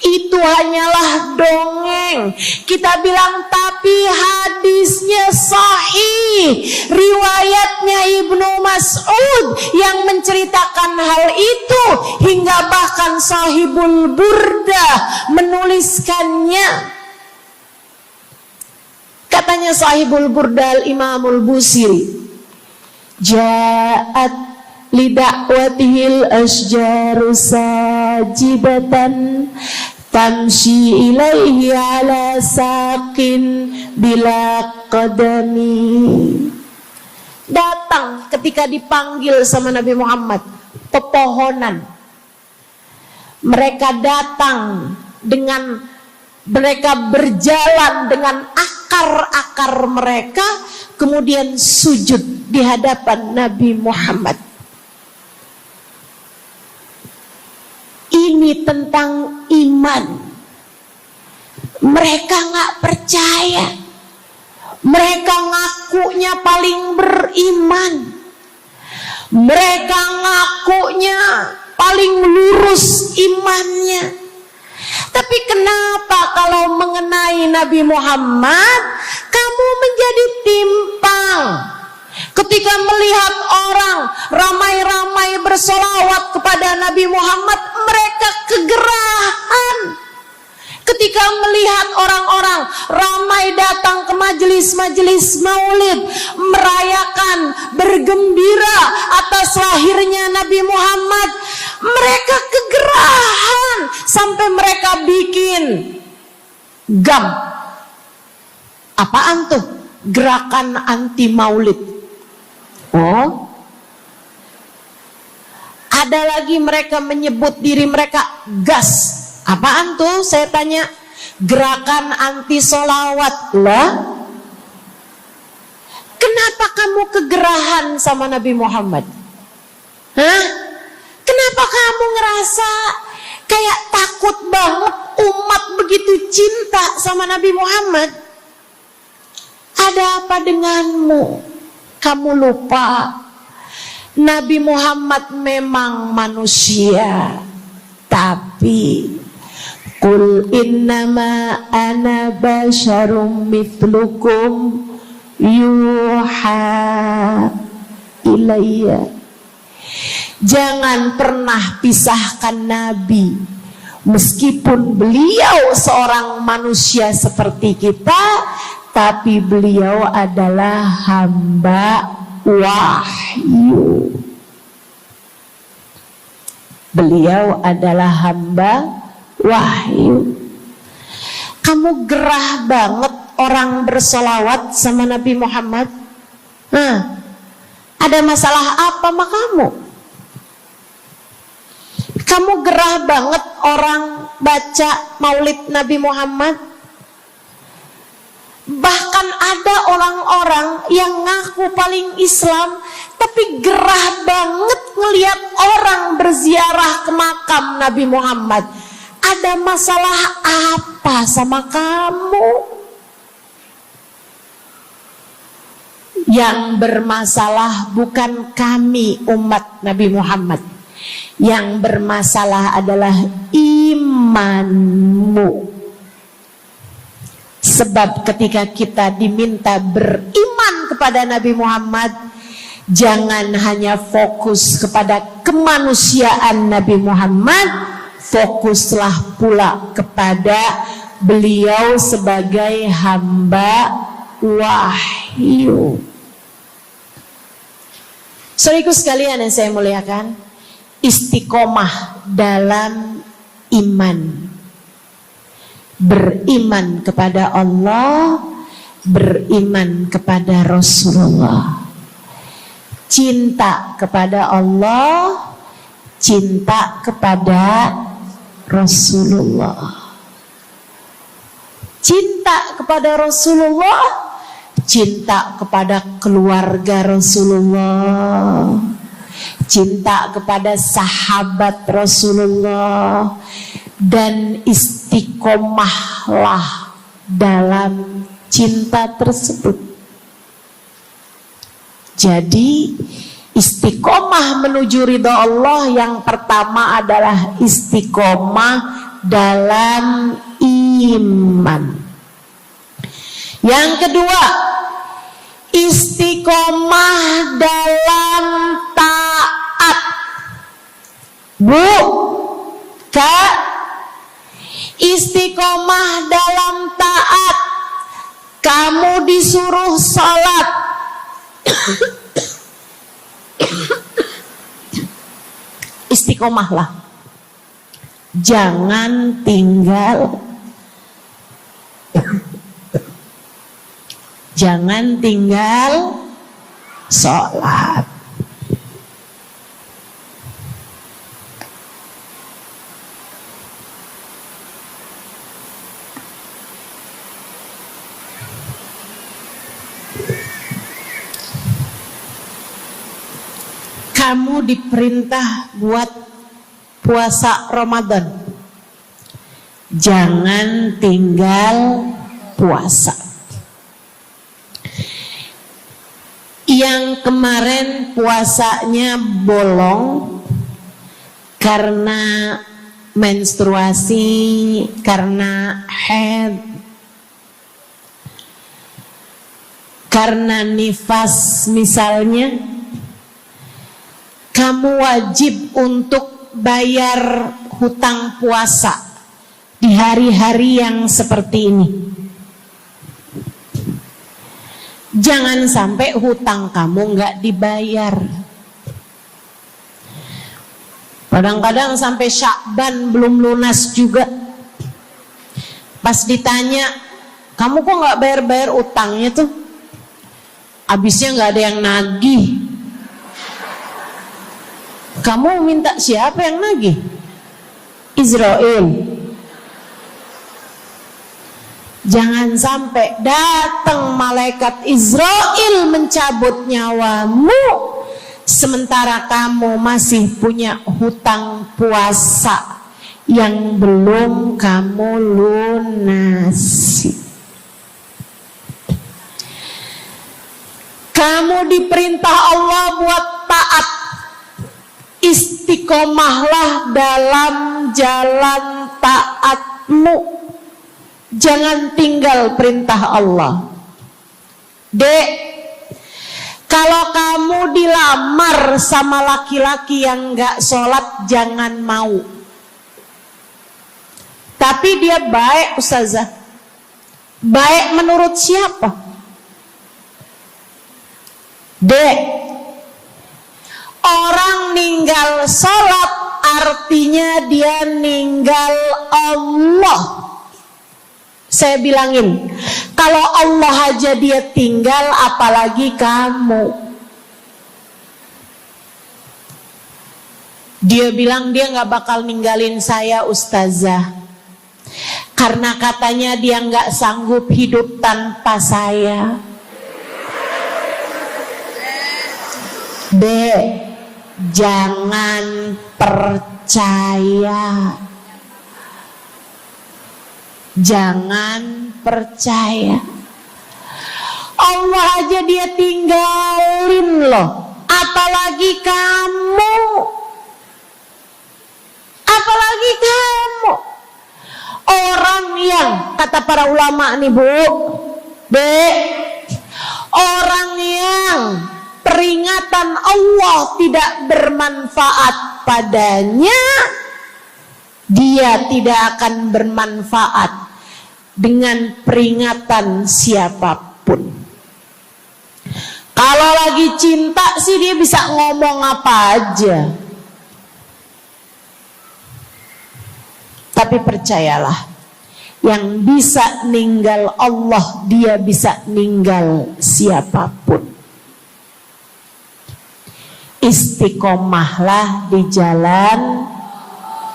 [SPEAKER 1] Itu hanyalah dongeng. Kita bilang tapi hadisnya sahih. Riwayatnya Ibnu Mas'ud yang menceritakan hal itu, hingga bahkan Sahibul Burdah menuliskannya. Katanya Sahibul Burdah Imamul Busiri, ja'at lidakwatihil asjaru sajibatan tamshi ilaihi ala saqin bila qadami. Datang ketika dipanggil sama Nabi Muhammad pepohonan. Mereka datang dengan, mereka berjalan dengan akar-akar mereka, kemudian sujud di hadapan Nabi Muhammad. Ini tentang iman. Mereka nggak percaya. Mereka ngakunya paling beriman. Mereka ngakunya paling lurus imannya. Tapi kenapa kalau mengenai Nabi Muhammad kamu menjadi timpang? Ketika melihat orang ramai-ramai bersolawat kepada Nabi Muhammad, mereka kegerahan. Ketika melihat orang-orang ramai datang ke majelis-majelis maulid, merayakan, bergembira atas lahirnya Nabi Muhammad, mereka kegerahan sampai mereka bikin GAM. Apaan tuh? Gerakan anti maulid. Oh, ada lagi mereka menyebut diri mereka GAS. Apaan tuh? Saya tanya. Gerakan anti solawat lah. Kenapa kamu kegerahan sama Nabi Muhammad? Hah? Kenapa kamu ngerasa kayak takut banget umat begitu cinta sama Nabi Muhammad? Ada apa denganmu? Kamu lupa Nabi Muhammad memang manusia, tapi qul innama ana basyarum mithlukum yuha ilayya. Jangan pernah pisahkan Nabi. Meskipun beliau seorang manusia seperti kita, tapi beliau adalah hamba wahyu. Beliau adalah hamba wahyu. Kamu gerah banget orang bersolawat sama Nabi Muhammad? Ada masalah apa sama kamu? Kamu gerah banget orang baca maulid Nabi Muhammad. Bahkan ada orang-orang yang ngaku paling Islam, tapi gerah banget ngelihat orang berziarah ke makam Nabi Muhammad. Ada masalah apa sama kamu? Yang bermasalah bukan kami umat Nabi Muhammad. Yang bermasalah adalah imanmu. Sebab ketika kita diminta beriman kepada Nabi Muhammad, jangan hanya fokus kepada kemanusiaan Nabi Muhammad, fokuslah pula kepada beliau sebagai hamba wahyu. Saudaraku sekalian yang saya muliakan, istiqomah dalam iman. Beriman kepada Allah, beriman kepada Rasulullah. Cinta kepada Allah, cinta kepada Rasulullah. Cinta kepada Rasulullah, cinta kepada keluarga Rasulullah, cinta kepada sahabat Rasulullah, dan istiqomahlah dalam cinta tersebut. Jadi istiqomah menuju ridha Allah yang pertama adalah istiqomah dalam iman. Yang kedua, istiqomah dalam taat. Bu, Kak, istiqomah dalam taat. Kamu disuruh sholat, istiqomahlah. Jangan tinggal sholat. Kamu diperintah buat puasa Ramadan. Jangan tinggal puasa. Yang kemarin puasanya bolong karena menstruasi, karena haid, karena nifas misalnya, kamu wajib untuk bayar hutang puasa di hari-hari yang seperti ini. Jangan sampai hutang kamu nggak dibayar. Kadang-kadang sampai Syakban belum lunas juga. Pas ditanya, kamu kok nggak bayar-bayar utangnya tuh? Abisnya nggak ada yang nagih. Kamu minta siapa yang nagih? Israel. Jangan sampai datang malaikat Israel mencabut nyawamu, sementara kamu masih punya hutang puasa yang belum kamu lunasi. Kamu diperintah Allah buat taat. Istiqomahlah dalam jalan taatmu. Jangan tinggal perintah Allah. Dek, kalau kamu dilamar sama laki-laki yang gak sholat, jangan mau. Tapi dia baik, Ustazah. Baik menurut siapa? Dek, orang ninggal sholat artinya dia ninggal Allah. Saya bilangin, kalau Allah aja dia tinggal, apalagi kamu. Dia bilang dia gak bakal ninggalin saya ustazah, karena katanya dia gak sanggup hidup tanpa saya. B, jangan percaya. Jangan percaya. Allah aja dia tinggalin loh, apalagi kamu. Apalagi kamu. Orang yang, kata para ulama nih Bu, B, orang yang peringatan Allah tidak bermanfaat padanya, dia tidak akan bermanfaat dengan peringatan siapapun. Kalau lagi cinta sih dia bisa ngomong apa aja. Tapi percayalah, yang bisa ninggal Allah, dia bisa ninggal siapapun. Istiqomahlah di jalan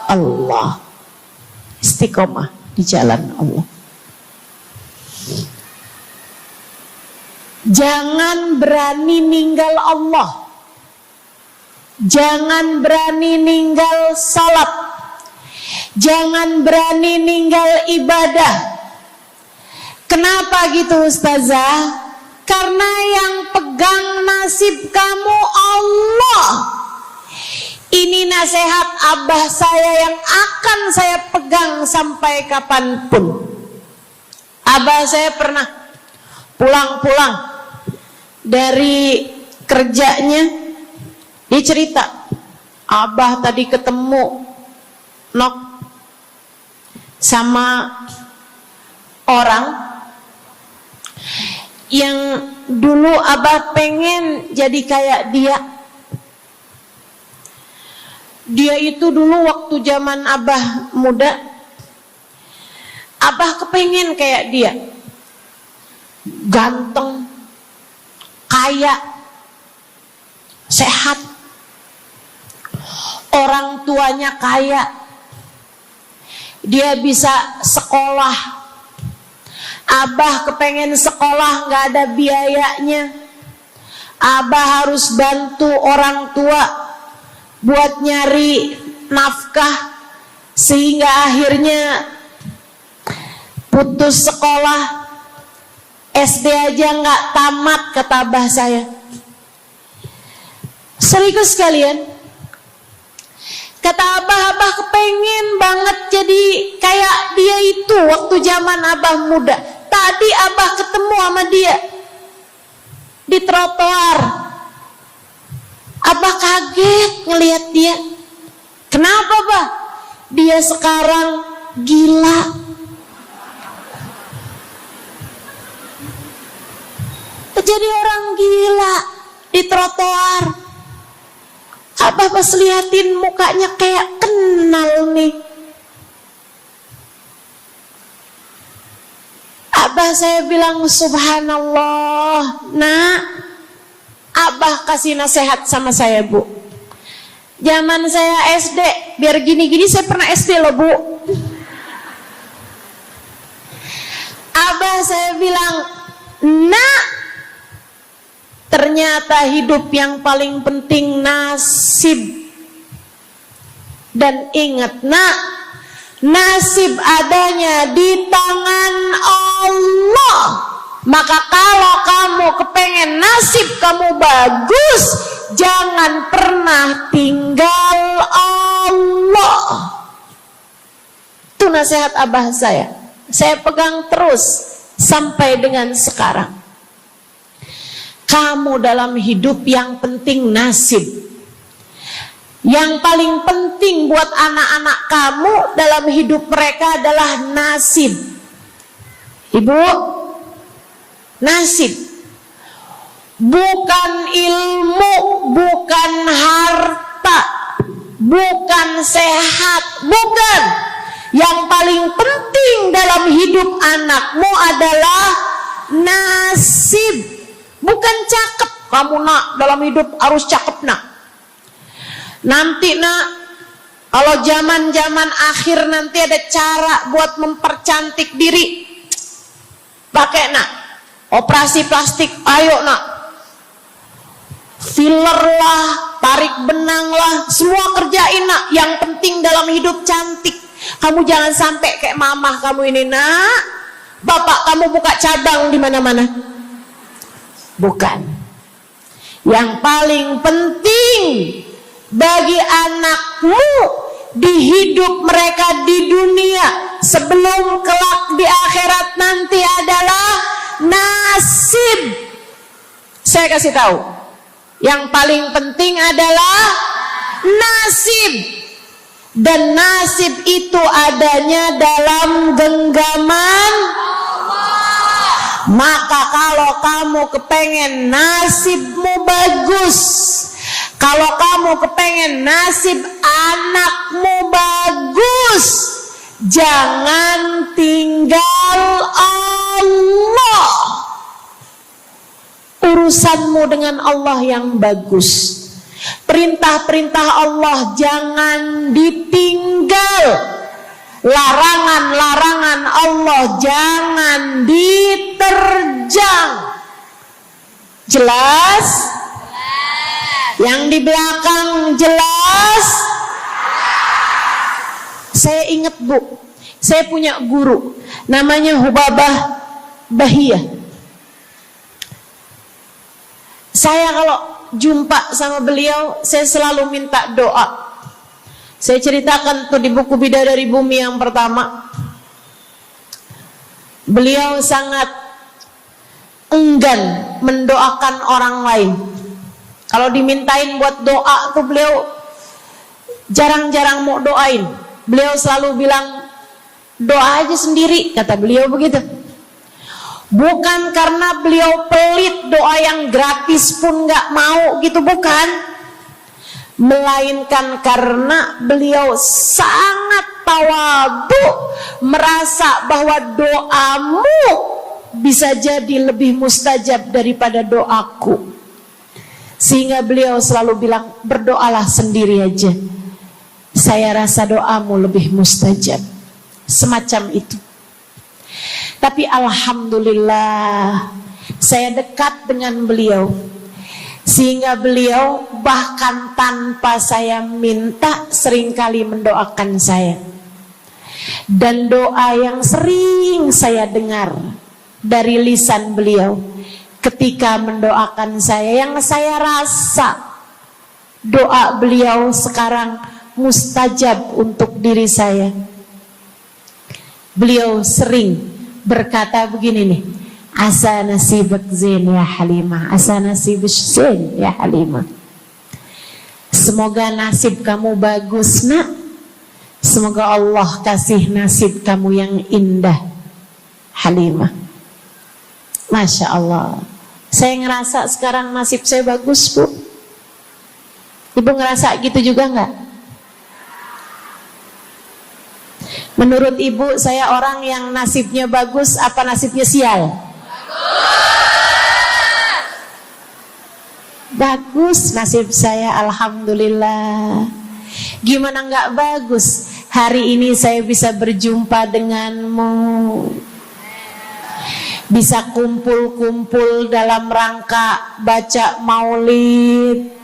[SPEAKER 1] Allah. Istiqomah di jalan Allah. Jangan berani ninggal Allah. Jangan berani ninggal salat. Jangan berani ninggal ibadah. Kenapa gitu ustazah? Karena yang pegang nasib kamu Allah. Ini nasihat abah saya yang akan saya pegang sampai kapanpun. Abah saya pernah pulang-pulang dari kerjanya, dia cerita, abah tadi ketemu sama orang yang dulu abah pengen jadi kayak dia. Dia itu dulu waktu zaman abah muda, abah kepengen kayak dia, ganteng, kaya, sehat, orang tuanya kaya, dia bisa sekolah. Abah kepengen sekolah, gak ada biayanya. Abah harus bantu orang tua buat nyari nafkah, sehingga akhirnya putus sekolah. SD aja gak tamat, kata abah saya. Serius kalian? Kata abah kepengen banget jadi kayak dia itu waktu zaman abah muda. Tadi abah ketemu sama dia di trotoar. Abah kaget ngelihat dia. Kenapa, Bah? Dia sekarang gila. Jadi orang gila di trotoar. Abah pas liatin mukanya kayak kenal nih. Abah saya bilang subhanallah. Nak, abah kasih nasihat sama saya, Bu. Zaman saya SD, biar gini-gini saya pernah SD loh, Bu. Abah saya bilang, nak, ternyata hidup yang paling penting nasib. Dan ingat nak, nasib adanya di tangan Allah. Maka kalau kamu kepengen nasib kamu bagus, jangan pernah tinggal Allah. Itu nasihat abah saya. Saya pegang terus sampai dengan sekarang. Kamu dalam hidup yang penting nasib. Yang paling penting buat anak-anak kamu dalam hidup mereka adalah nasib. Ibu, nasib. Bukan ilmu, bukan harta, bukan sehat, bukan. Yang paling penting dalam hidup anakmu adalah nasib. Bukan cakep. Kamu nak dalam hidup harus cakep nak. Nanti nak Kalau zaman-zaman akhir nanti ada cara buat mempercantik diri, pakai nak operasi plastik, ayo nak, filler lah, tarik benang lah, semua kerjain nak. Yang penting dalam hidup cantik. Kamu jangan sampai kayak mamah kamu ini nak, bapak kamu buka cabang di mana-mana. Bukan. Yang paling penting bagi anakmu di hidup mereka di dunia sebelum kelak di akhirat nanti adalah nasib. Saya kasih tahu, yang paling penting adalah nasib. Dan nasib itu adanya dalam genggaman Allah. Maka kalau kamu kepengen nasibmu bagus, kalau kamu kepengen nasib anakmu bagus, jangan tinggal Allah. Urusanmu dengan Allah yang bagus. Perintah-perintah Allah jangan ditinggal. Larangan-larangan Allah jangan diterjang. Jelas? Yang di belakang jelas? Saya ingat Bu, saya punya guru namanya Hubabah Bahiyah. Saya kalau jumpa sama beliau, saya selalu minta doa. Saya ceritakan tuh di buku Bidadari Bumi yang pertama. Beliau sangat enggan mendoakan orang lain. Kalau dimintain buat doa tuh beliau jarang-jarang mau doain. Beliau selalu bilang, doa aja sendiri, kata beliau begitu. Bukan karena beliau pelit, doa yang gratis pun gak mau gitu, bukan. Melainkan karena beliau sangat tawadhu, merasa bahwa doamu bisa jadi lebih mustajab daripada doaku. Sehingga beliau selalu bilang, berdoalah sendiri aja, saya rasa doamu lebih mustajab. Semacam itu. Tapi alhamdulillah saya dekat dengan beliau, sehingga beliau bahkan tanpa saya minta seringkali mendoakan saya. Dan doa yang sering saya dengar dari lisan beliau ketika mendoakan saya, yang saya rasa doa beliau sekarang mustajab untuk diri saya. Beliau sering berkata begini nih, asa nasibak zain ya Halimah, asa nasibak zain ya Halimah. Semoga nasib kamu bagus nak, semoga Allah kasih nasib kamu yang indah Halimah. Masya Allah, saya ngerasa sekarang nasib saya bagus Bu. Ibu ngerasa gitu juga nggak? Menurut ibu, saya orang yang nasibnya bagus apa nasibnya sial? Bagus nasib saya, alhamdulillah. Gimana nggak bagus? Hari ini saya bisa berjumpa denganmu, bisa kumpul-kumpul dalam rangka baca maulid,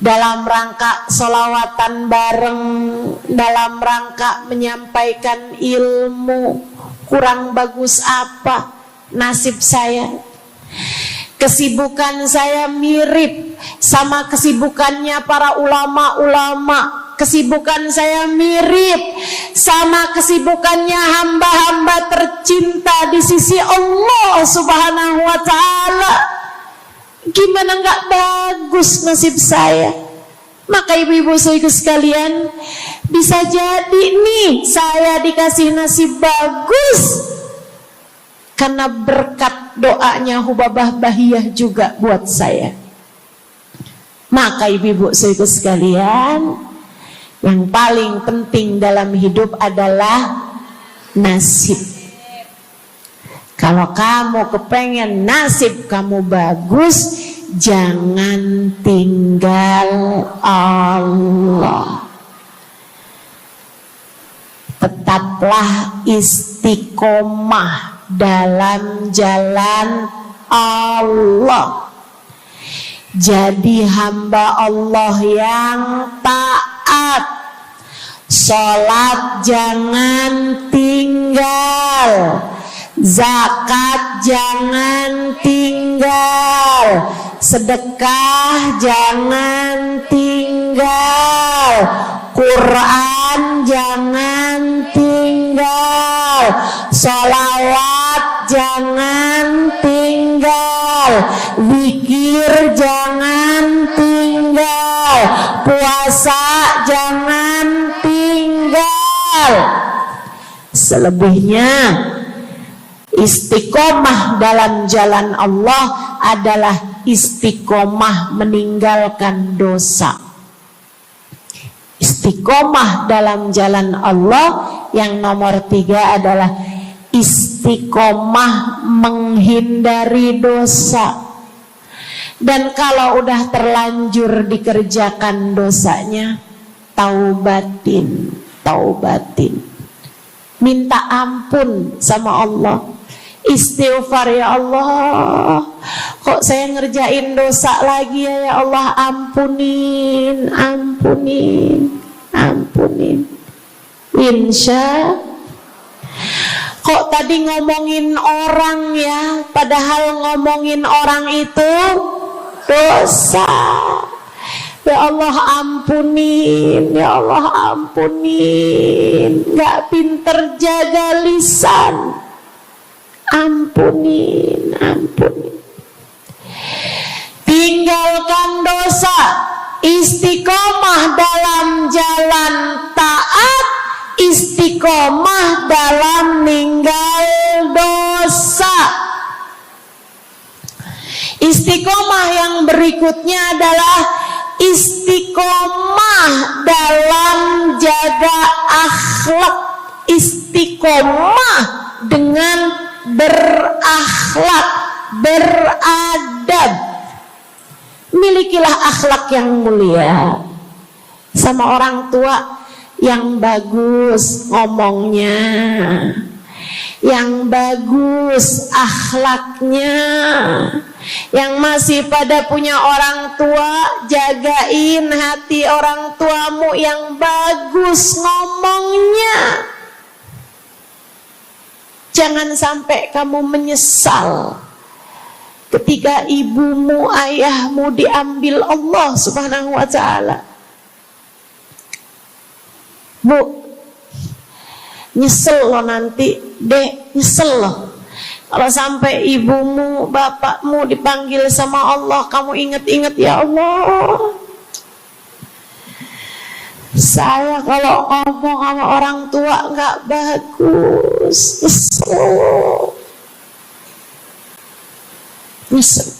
[SPEAKER 1] dalam rangka sholawatan bareng, dalam rangka menyampaikan ilmu. Kurang bagus apa nasib saya? Kesibukan saya mirip sama kesibukannya para ulama-ulama. Kesibukan saya mirip sama kesibukannya hamba-hamba tercinta di sisi Allah Subhanahu wa ta'ala. Gimana nggak bagus nasib saya? Maka ibu-ibu saudaraku sekalian, bisa jadi nih saya dikasih nasib bagus karena berkat doanya Hubabah Bahiyah juga buat saya. Maka ibu-ibu saudaraku sekalian, yang paling penting dalam hidup adalah nasib. Kalau kamu kepengen nasib kamu bagus, jangan tinggal Allah. tetaplah istiqomah dalam jalan Allah. Jadi hamba Allah yang taat. Sholat jangan tinggal, zakat jangan tinggal, sedekah jangan tinggal, Quran jangan tinggal, sholawat jangan tinggal, zikir jangan tinggal, puasa jangan tinggal. Selebihnya istiqomah dalam jalan Allah adalah istiqomah meninggalkan dosa. Istiqomah dalam jalan Allah yang nomor 3 adalah istiqomah menghindari dosa. Dan kalau udah terlanjur dikerjakan dosanya, taubatin. Minta ampun sama Allah. Istighfar, ya Allah, kok saya ngerjain dosa lagi ya Allah, ampunin. Insya. Kok tadi ngomongin orang ya, padahal ngomongin orang itu dosa. Ya Allah ampunin, ya Allah ampunin. Gak pinter jaga lisan. Ampunin. Tinggalkan dosa, istiqomah dalam jalan taat, istiqomah dalam ninggal dosa. Istiqomah yang berikutnya adalah istiqomah dalam jaga akhlak. Istiqomah dengan berakhlak, beradab. Milikilah akhlak yang mulia. Sama orang tua yang bagus ngomongnya, yang bagus akhlaknya. Yang masih pada punya orang tua, jagain hati orang tuamu yang bagus ngomongnya. Jangan sampai kamu menyesal ketika ibumu, ayahmu diambil Allah Subhanahu wa ta'ala. Bu, nyesel loh nanti, Dek, nyesel loh kalau sampai ibumu, bapakmu dipanggil sama Allah. Kamu ingat-ingat, ya Allah, saya kalau ngomong sama orang tua nggak bagus, nyesel.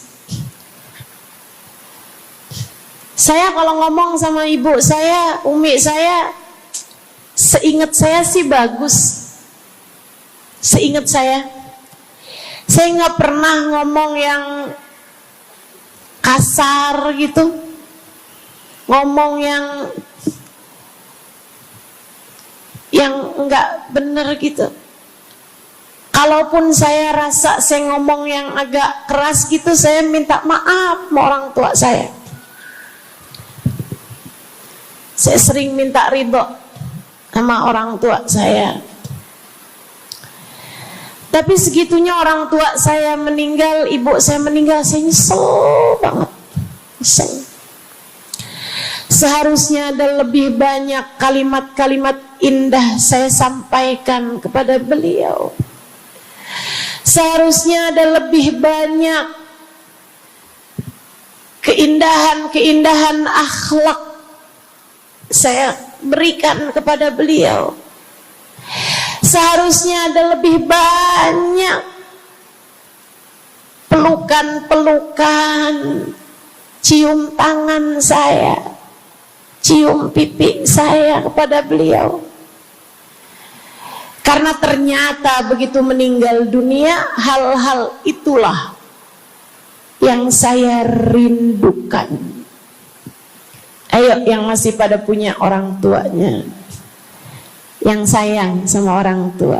[SPEAKER 1] Saya kalau ngomong sama ibu saya, umi saya, seingat saya sih bagus. Seingat saya nggak pernah ngomong yang kasar gitu, ngomong yang nggak bener gitu. Kalaupun saya rasa saya ngomong yang agak keras gitu, saya minta maaf sama orang tua saya. Saya sering minta ridho sama orang tua saya. Tapi segitunya orang tua saya meninggal, ibu saya meninggal, saya nyesel banget. Nyesel. Seharusnya ada lebih banyak kalimat-kalimat indah saya sampaikan kepada beliau. Seharusnya ada lebih banyak keindahan-keindahan akhlak saya berikan kepada beliau. Seharusnya ada lebih banyak pelukan-pelukan, cium tangan saya, cium pipi saya kepada beliau. Karena ternyata begitu meninggal dunia, hal-hal itulah yang saya rindukan. Ayo yang masih pada punya orang tuanya, yang sayang sama orang tua,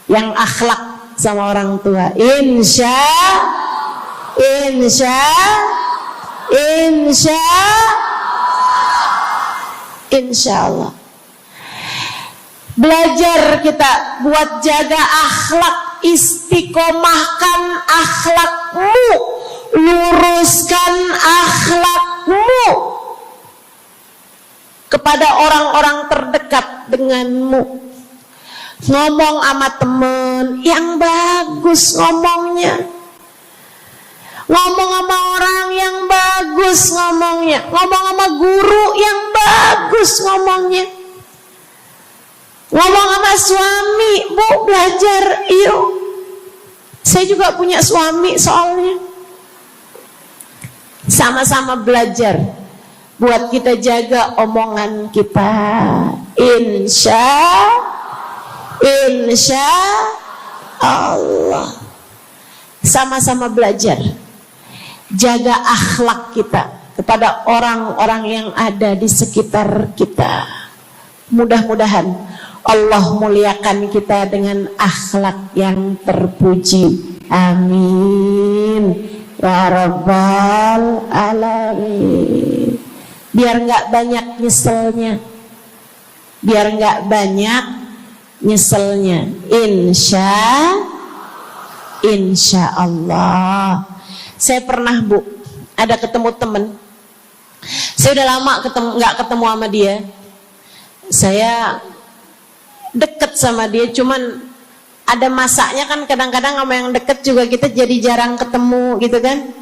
[SPEAKER 1] yang akhlak sama orang tua. Insya Allah. Belajar kita buat jaga akhlak, istiqomahkan akhlakmu, luruskan akhlakmu kepada orang-orang terdekat denganmu. Ngomong sama temen yang bagus ngomongnya, ngomong sama orang yang bagus ngomongnya, ngomong sama guru yang bagus ngomongnya, ngomong sama suami. Bu, belajar yuk. Saya juga punya suami soalnya. Sama-sama belajar buat kita jaga omongan kita. Insya Allah. Sama-sama belajar jaga akhlak kita kepada orang-orang yang ada di sekitar kita. Mudah-mudahan Allah muliakan kita dengan akhlak yang terpuji. Amin ya rabbal alamin. Biar nggak banyak nyeselnya, biar nggak banyak nyeselnya. Insya Allah. Saya pernah, Bu, ada ketemu temen. Saya udah lama nggak ketemu sama dia. Saya deket sama dia, cuman ada masanya kan, kadang-kadang sama yang deket juga kita jadi jarang ketemu gitu kan.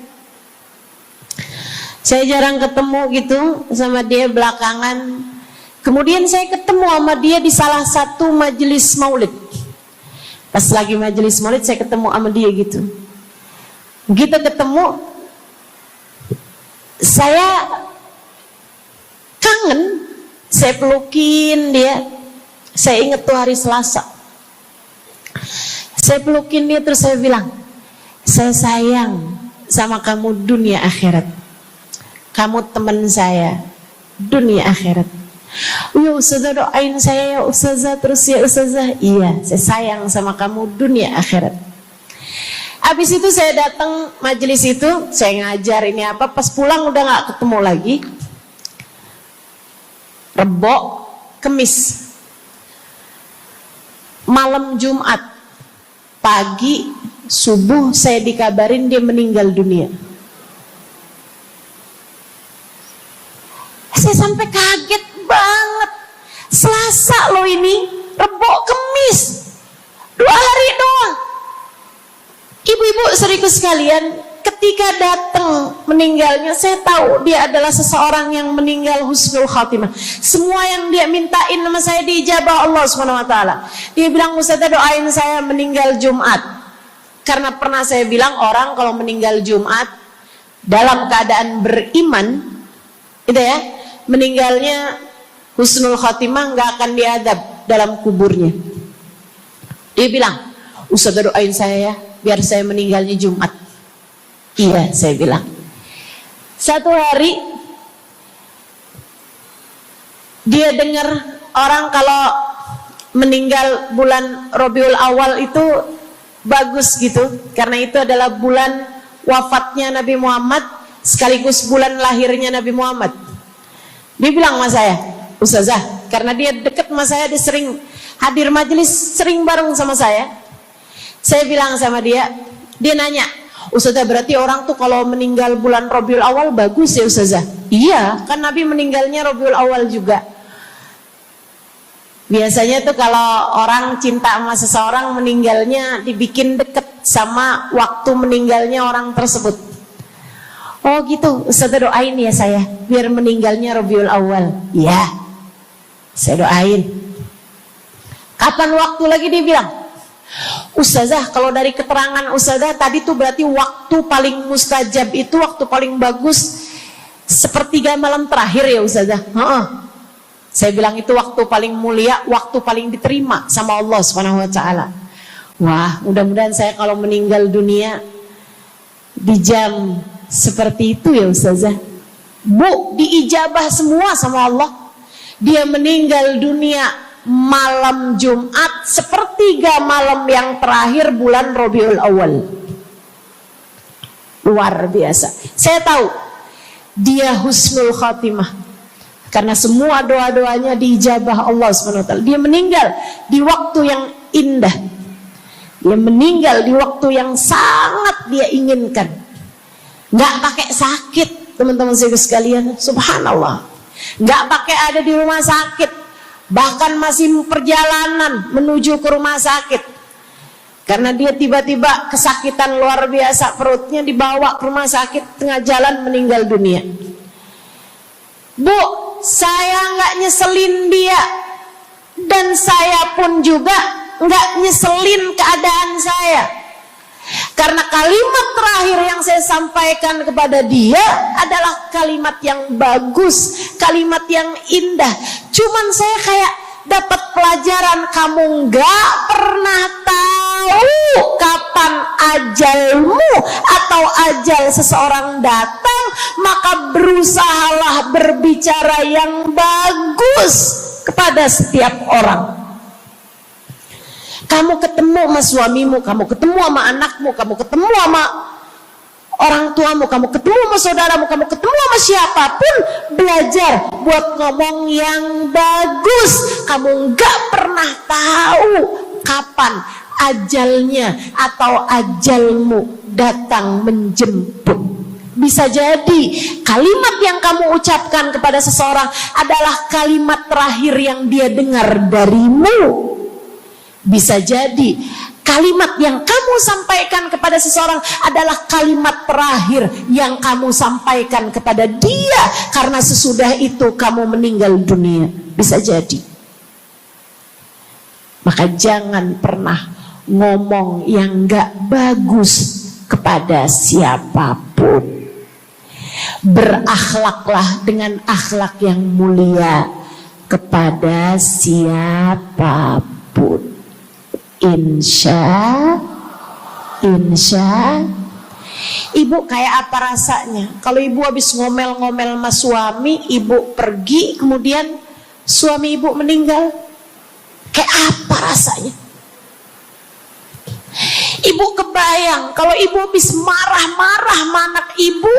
[SPEAKER 1] Saya jarang ketemu gitu sama dia belakangan. Kemudian saya ketemu sama dia di salah satu majelis maulid. Pas lagi majelis maulid saya ketemu sama dia gitu. Begitu ketemu, saya kangen, saya pelukin dia. Saya ingat tuh hari Selasa. Saya pelukin dia terus saya bilang, saya sayang sama kamu dunia akhirat. Kamu teman saya dunia akhirat. Ya Ustazah, doain saya ya Ustazah, terus ya Ustazah. Iya, saya sayang sama kamu dunia akhirat. Habis itu saya datang majelis itu, saya ngajar ini apa, pas pulang udah gak ketemu lagi. Rebo, Kemis, malam Jumat, pagi, subuh saya dikabarin dia meninggal dunia. Saya sampai kaget banget. Selasa loh ini, Rebo, Kemis, 2 hari doang. Ibu-ibu seriku sekalian, ketika datang meninggalnya, saya tahu dia adalah seseorang yang meninggal husnul khatimah. Semua yang dia mintain sama saya diijabah Allah SWT. Dia bilang, Ustazah doain saya meninggal Jumat. Karena pernah saya bilang orang kalau meninggal Jumat dalam keadaan beriman, gitu ya, meninggalnya husnul khatimah, nggak akan diadab dalam kuburnya. Dia bilang, Ustazah doain saya ya, biar saya meninggalnya Jumat. Iya, saya bilang. Satu hari dia dengar orang kalau meninggal bulan Rabiul Awal itu bagus gitu, karena itu adalah bulan wafatnya Nabi Muhammad sekaligus bulan lahirnya Nabi Muhammad. Dia bilang sama saya, Ustazah, karena dia dekat sama saya, dia sering hadir majelis, sering bareng sama saya. Saya bilang sama dia, dia nanya, Ustazah berarti orang tuh kalau meninggal bulan Rabiul Awal bagus ya Ustazah? Iya, kan Nabi meninggalnya Rabiul Awal juga. Biasanya tuh kalau orang cinta sama seseorang, meninggalnya dibikin deket sama waktu meninggalnya orang tersebut. Oh gitu, Ustazah doain ya saya, biar meninggalnya Rabiul Awal. Iya, saya doain. Kapan waktu lagi dia bilang, Ustazah, kalau dari keterangan Ustazah tadi tuh berarti waktu paling mustajab itu, waktu paling bagus sepertiga malam terakhir ya Ustazah. Saya bilang itu waktu paling mulia, waktu paling diterima sama Allah SWT. Wah, mudah-mudahan saya kalau meninggal dunia di jam seperti itu ya Ustazah. Bu, diijabah semua sama Allah. Dia meninggal dunia malam Jumat sepertiga malam yang terakhir bulan Rabiul Awal. Luar biasa. Saya tahu dia husnul khatimah karena semua doa-doanya diijabah Allah SWT. Dia meninggal di waktu yang indah. Dia meninggal di waktu yang sangat dia inginkan. Nggak pakai sakit, teman-teman sekalian. Subhanallah. Nggak pakai ada di rumah sakit, bahkan masih perjalanan menuju ke rumah sakit. Karena dia tiba-tiba kesakitan luar biasa, perutnya dibawa ke rumah sakit, tengah jalan meninggal dunia. Bu, saya nggak nyeselin dia, dan saya pun juga nggak nyeselin keadaan saya. Karena kalimat terakhir yang saya sampaikan kepada dia adalah kalimat yang bagus, kalimat yang indah. Cuman saya kayak dapat pelajaran, kamu nggak pernah tahu kapan ajalmu atau ajal seseorang datang, maka berusahalah berbicara yang bagus kepada setiap orang. Kamu ketemu sama suamimu, kamu ketemu sama anakmu, kamu ketemu sama orang tuamu, kamu ketemu sama saudaramu, kamu ketemu sama siapapun, belajar buat ngomong yang bagus. Kamu nggak pernah tahu kapan ajalnya atau ajalmu datang menjemput. Bisa jadi kalimat yang kamu ucapkan kepada seseorang adalah kalimat terakhir yang dia dengar darimu. Bisa jadi kalimat yang kamu sampaikan kepada seseorang adalah kalimat terakhir yang kamu sampaikan kepada dia, karena sesudah itu kamu meninggal dunia. Bisa jadi. Maka jangan pernah ngomong yang gak bagus kepada siapapun. Berakhlaklah dengan akhlak yang mulia kepada siapapun. Insya Ibu kayak apa rasanya kalau ibu habis ngomel-ngomel sama suami, ibu pergi, kemudian suami ibu meninggal? Kayak apa rasanya? Ibu kebayang kalau ibu habis marah-marah sama anak ibu,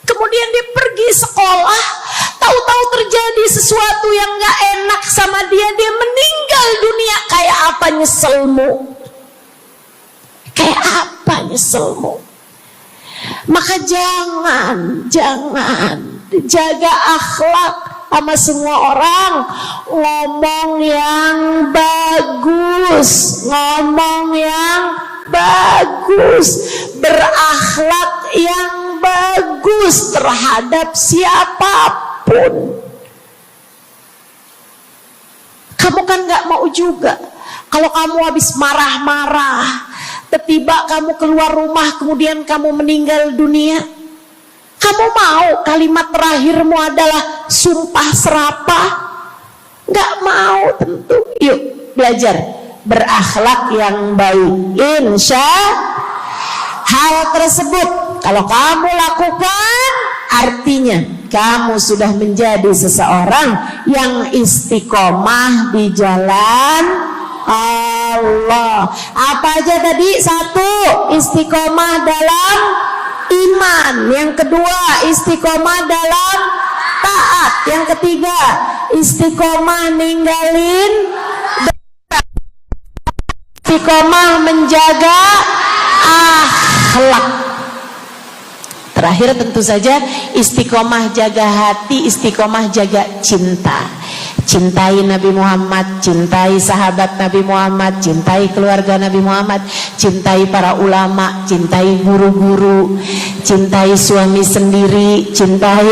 [SPEAKER 1] kemudian dia pergi sekolah, tahu-tahu terjadi sesuatu yang gak enak sama dia, dia meninggal dunia. Kayak apa nyeselmu? Kayak apa nyeselmu? Maka jangan jaga akhlak sama semua orang. Ngomong yang bagus, ngomong yang bagus, berakhlak yang bagus terhadap siapapun. Kamu kan gak mau juga kalau kamu habis marah-marah, tiba-tiba kamu keluar rumah kemudian kamu meninggal dunia. Kamu mau kalimat terakhirmu adalah sumpah serapah? Gak mau tentu. Yuk belajar berakhlak yang baik. Insya hal tersebut kalau kamu lakukan, artinya kamu sudah menjadi seseorang yang istiqomah di jalan Allah. Apa aja tadi? Satu, istiqomah dalam iman. Yang kedua, istiqomah dalam taat. Yang ketiga, istiqomah ninggalin, istiqomah menjaga akhlak. Terakhir tentu saja istiqomah jaga hati, istiqomah jaga cinta. Cintai Nabi Muhammad, cintai sahabat Nabi Muhammad, cintai keluarga Nabi Muhammad, cintai para ulama, cintai guru-guru, cintai suami sendiri, cintai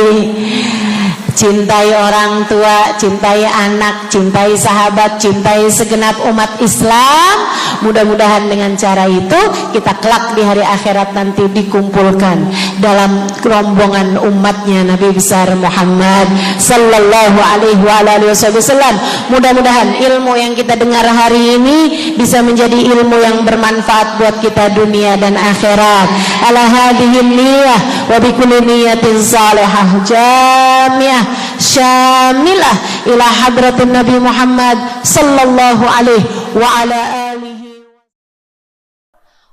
[SPEAKER 1] orang tua, cintai anak, cintai sahabat, cintai segenap umat Islam. Mudah-mudahan dengan cara itu kita kelak di hari akhirat nanti dikumpulkan dalam rombongan umatnya Nabi besar Muhammad sallallahu alaihi wasallam. Mudah-mudahan ilmu yang kita dengar hari ini bisa menjadi ilmu yang bermanfaat buat kita dunia dan akhirat. Ala hadhihi niyyah wa bi kulli niyyatin salihah jamiah. syamilah ila hadratin Nabi Muhammad sallallahu alaihi wa ala alihi.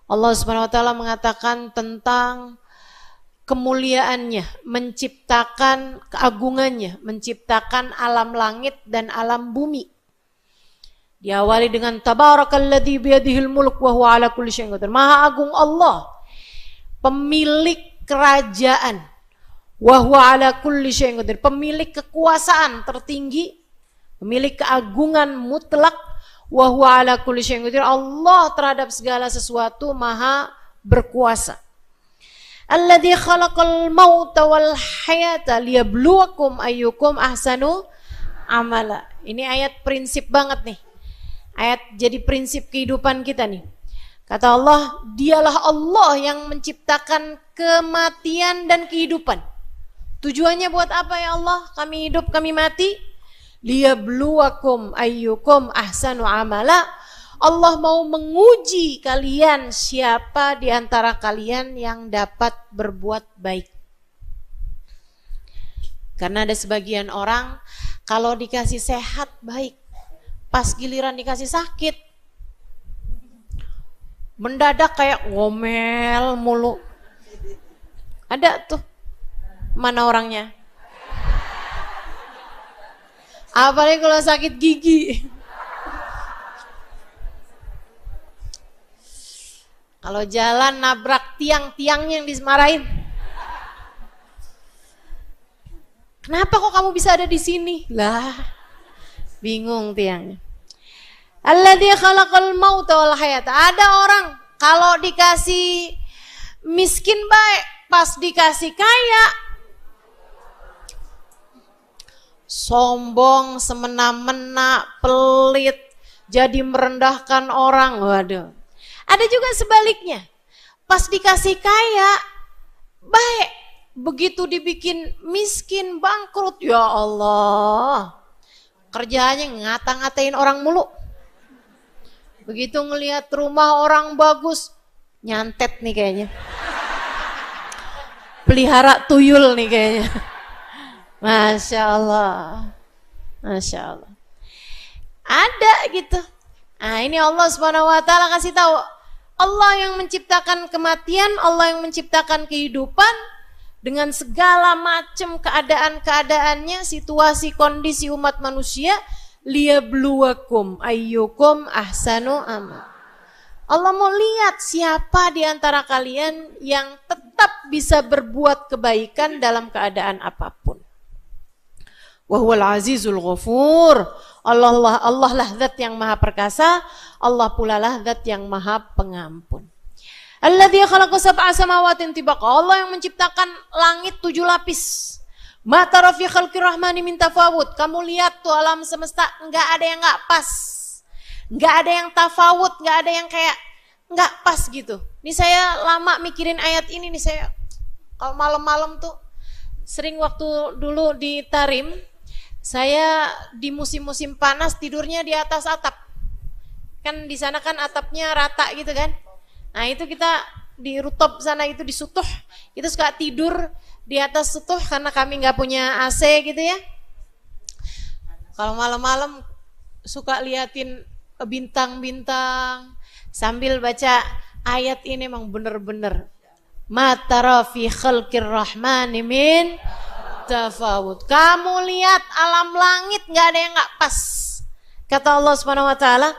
[SPEAKER 1] Allah Subhanahu wa taala mengatakan tentang kemuliaannya, menciptakan keagungannya, menciptakan alam langit dan alam bumi. Diawali dengan tabarakalladzi biyadihil mulk wa huwa ala kulli syai'in qadir. Maha agung Allah, pemilik kerajaan. Wa huwa ala kulli syai'in qadir, pemilik kekuasaan tertinggi, pemilik keagungan mutlak. Wa huwa ala kulli syai'in qadir, Allah terhadap segala sesuatu maha berkuasa. Alladzi khalaqal mauta wal hayata liyabluwakum ayyukum ahsanu amala. Ini ayat prinsip banget nih. Ayat jadi prinsip kehidupan kita nih. Kata Allah, dialah Allah yang menciptakan kematian dan kehidupan. Tujuannya buat apa ya Allah? Kami hidup, kami mati. Liyabluwakum ayyukum ahsanu amala. Allah mau menguji kalian, siapa di antara kalian yang dapat berbuat baik. Karena ada sebagian orang kalau dikasih sehat baik, pas giliran dikasih sakit mendadak kayak ngomel mulu. Ada tuh, mana orangnya? Apalagi kalau sakit gigi. Kalau jalan nabrak tiang-tiangnya yang dimarahin. Kenapa kok kamu bisa ada di sini? Lah, bingung tiangnya. Alladzi khalaqal mauta wal hayata. Ada orang kalau dikasih miskin baik, pas dikasih kaya sombong, semena-mena, pelit, jadi merendahkan orang. Waduh. Ada juga sebaliknya. Pas dikasih kaya baik, begitu dibikin miskin, bangkrut, ya Allah. Kerjaannya ngata-ngatain orang mulu. Begitu ngelihat rumah orang bagus, nyantet nih kayaknya. Pelihara tuyul nih kayaknya. Masya Allah. Masya Allah. Ada gitu. Nah ini Allah Subhanahu wa ta'ala kasih tahu. Allah yang menciptakan kematian, Allah yang menciptakan kehidupan dengan segala macam keadaan-keadaannya, situasi kondisi umat manusia. Liyabluwakum ayyukum ahsanu amal. Allah mau lihat siapa di antara kalian yang tetap bisa berbuat kebaikan dalam keadaan apapun. Wa huwal azizul ghafur. Allah lah zat yang maha perkasa, Allah pula lah zat yang maha pengampun. Alladzi khalaqa sab'a samawatin tibaqa. Allah yang menciptakan langit 7 lapis. Ma tara fi khalqir rahmani min tafawut. Kamu lihat tuh alam semesta, enggak ada yang enggak pas. Enggak ada yang tafawut, enggak ada yang kayak enggak pas gitu. Ini saya lama mikirin ayat ini nih, saya kalau malam-malam tuh sering waktu dulu di Tarim, saya di musim-musim panas tidurnya di atas atap. Kan di sana kan atapnya rata gitu kan. Nah, itu kita di rooftop sana itu di sutuh, itu suka tidur di atas sutuh karena kami nggak punya AC gitu ya. Kalau malam-malam suka liatin bintang-bintang sambil baca ayat ini. Emang bener-bener ma tara fi khalqir rahmani min tafawut. Kamu lihat alam langit nggak ada yang nggak pas. Kata Allah Subhanahu wa taala,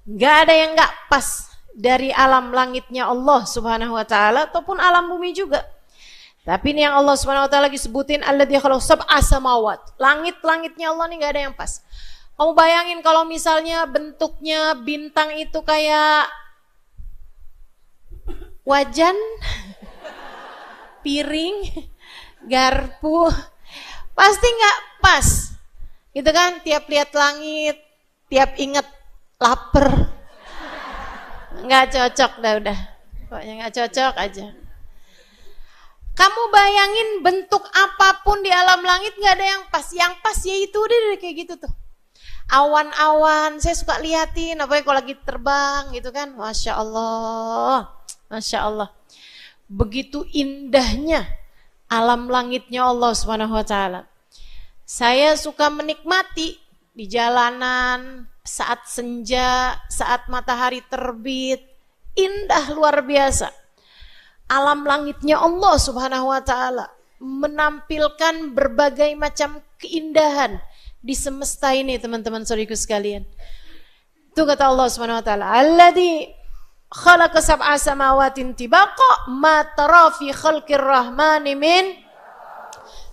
[SPEAKER 1] nggak ada yang nggak pas dari alam langitnya Allah Subhanahu wa taala ataupun alam bumi juga. Tapi ini yang Allah Subhanahu wa taala lagi sebutin, alladzi khalaqa sab'a samawat. Langit-langitnya Allah nih nggak ada yang pas. Kamu bayangin kalau misalnya bentuknya bintang itu kayak wajan, piring, garpu, pasti nggak pas, gitu kan? Tiap lihat langit, tiap inget lapar, nggak cocok udah, pokoknya nggak cocok aja. Kamu bayangin bentuk apapun di alam langit nggak ada yang pas. Yang pas ya itu udah kayak gitu tuh. Awan-awan, saya suka liatin, apalagi kalau lagi terbang gitu kan, masya Allah, masya Allah. Begitu indahnya alam langitnya Allah Subhanahu wa taala. Saya suka menikmati di jalanan, saat senja, saat matahari terbit, indah luar biasa. Alam langitnya Allah Subhanahu wa ta'ala menampilkan berbagai macam keindahan di semesta ini, teman-teman saudariku sekalian. Itu kata Allah Subhanahu wa ta'ala, alladzi khalaqa sab'a samawatin tibaqa ma tara fi khalqir rahmani min.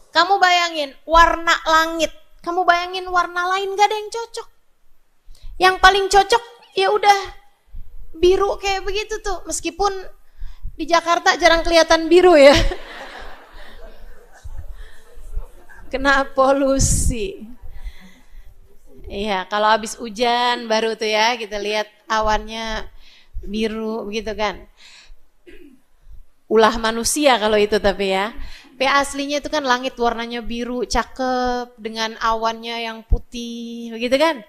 [SPEAKER 1] Kamu bayangin warna langit, kamu bayangin warna lain gak ada yang cocok. Yang paling cocok ya udah biru kayak begitu tuh, meskipun di Jakarta jarang kelihatan biru ya. Kena polusi. Iya, kalau habis hujan baru tuh ya kita lihat awannya biru begitu kan. Ulah manusia kalau itu tapi ya. Aslinya itu kan langit warnanya biru, cakep dengan awannya yang putih, begitu kan?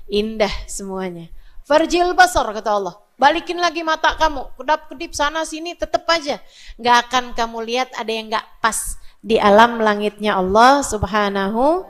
[SPEAKER 1] Indah semuanya. Farjil basar kata Allah. Balikin lagi mata kamu, kedap-kedip sana sini tetap aja. Gak akan kamu lihat ada yang gak pas di alam langitnya Allah Subhanahu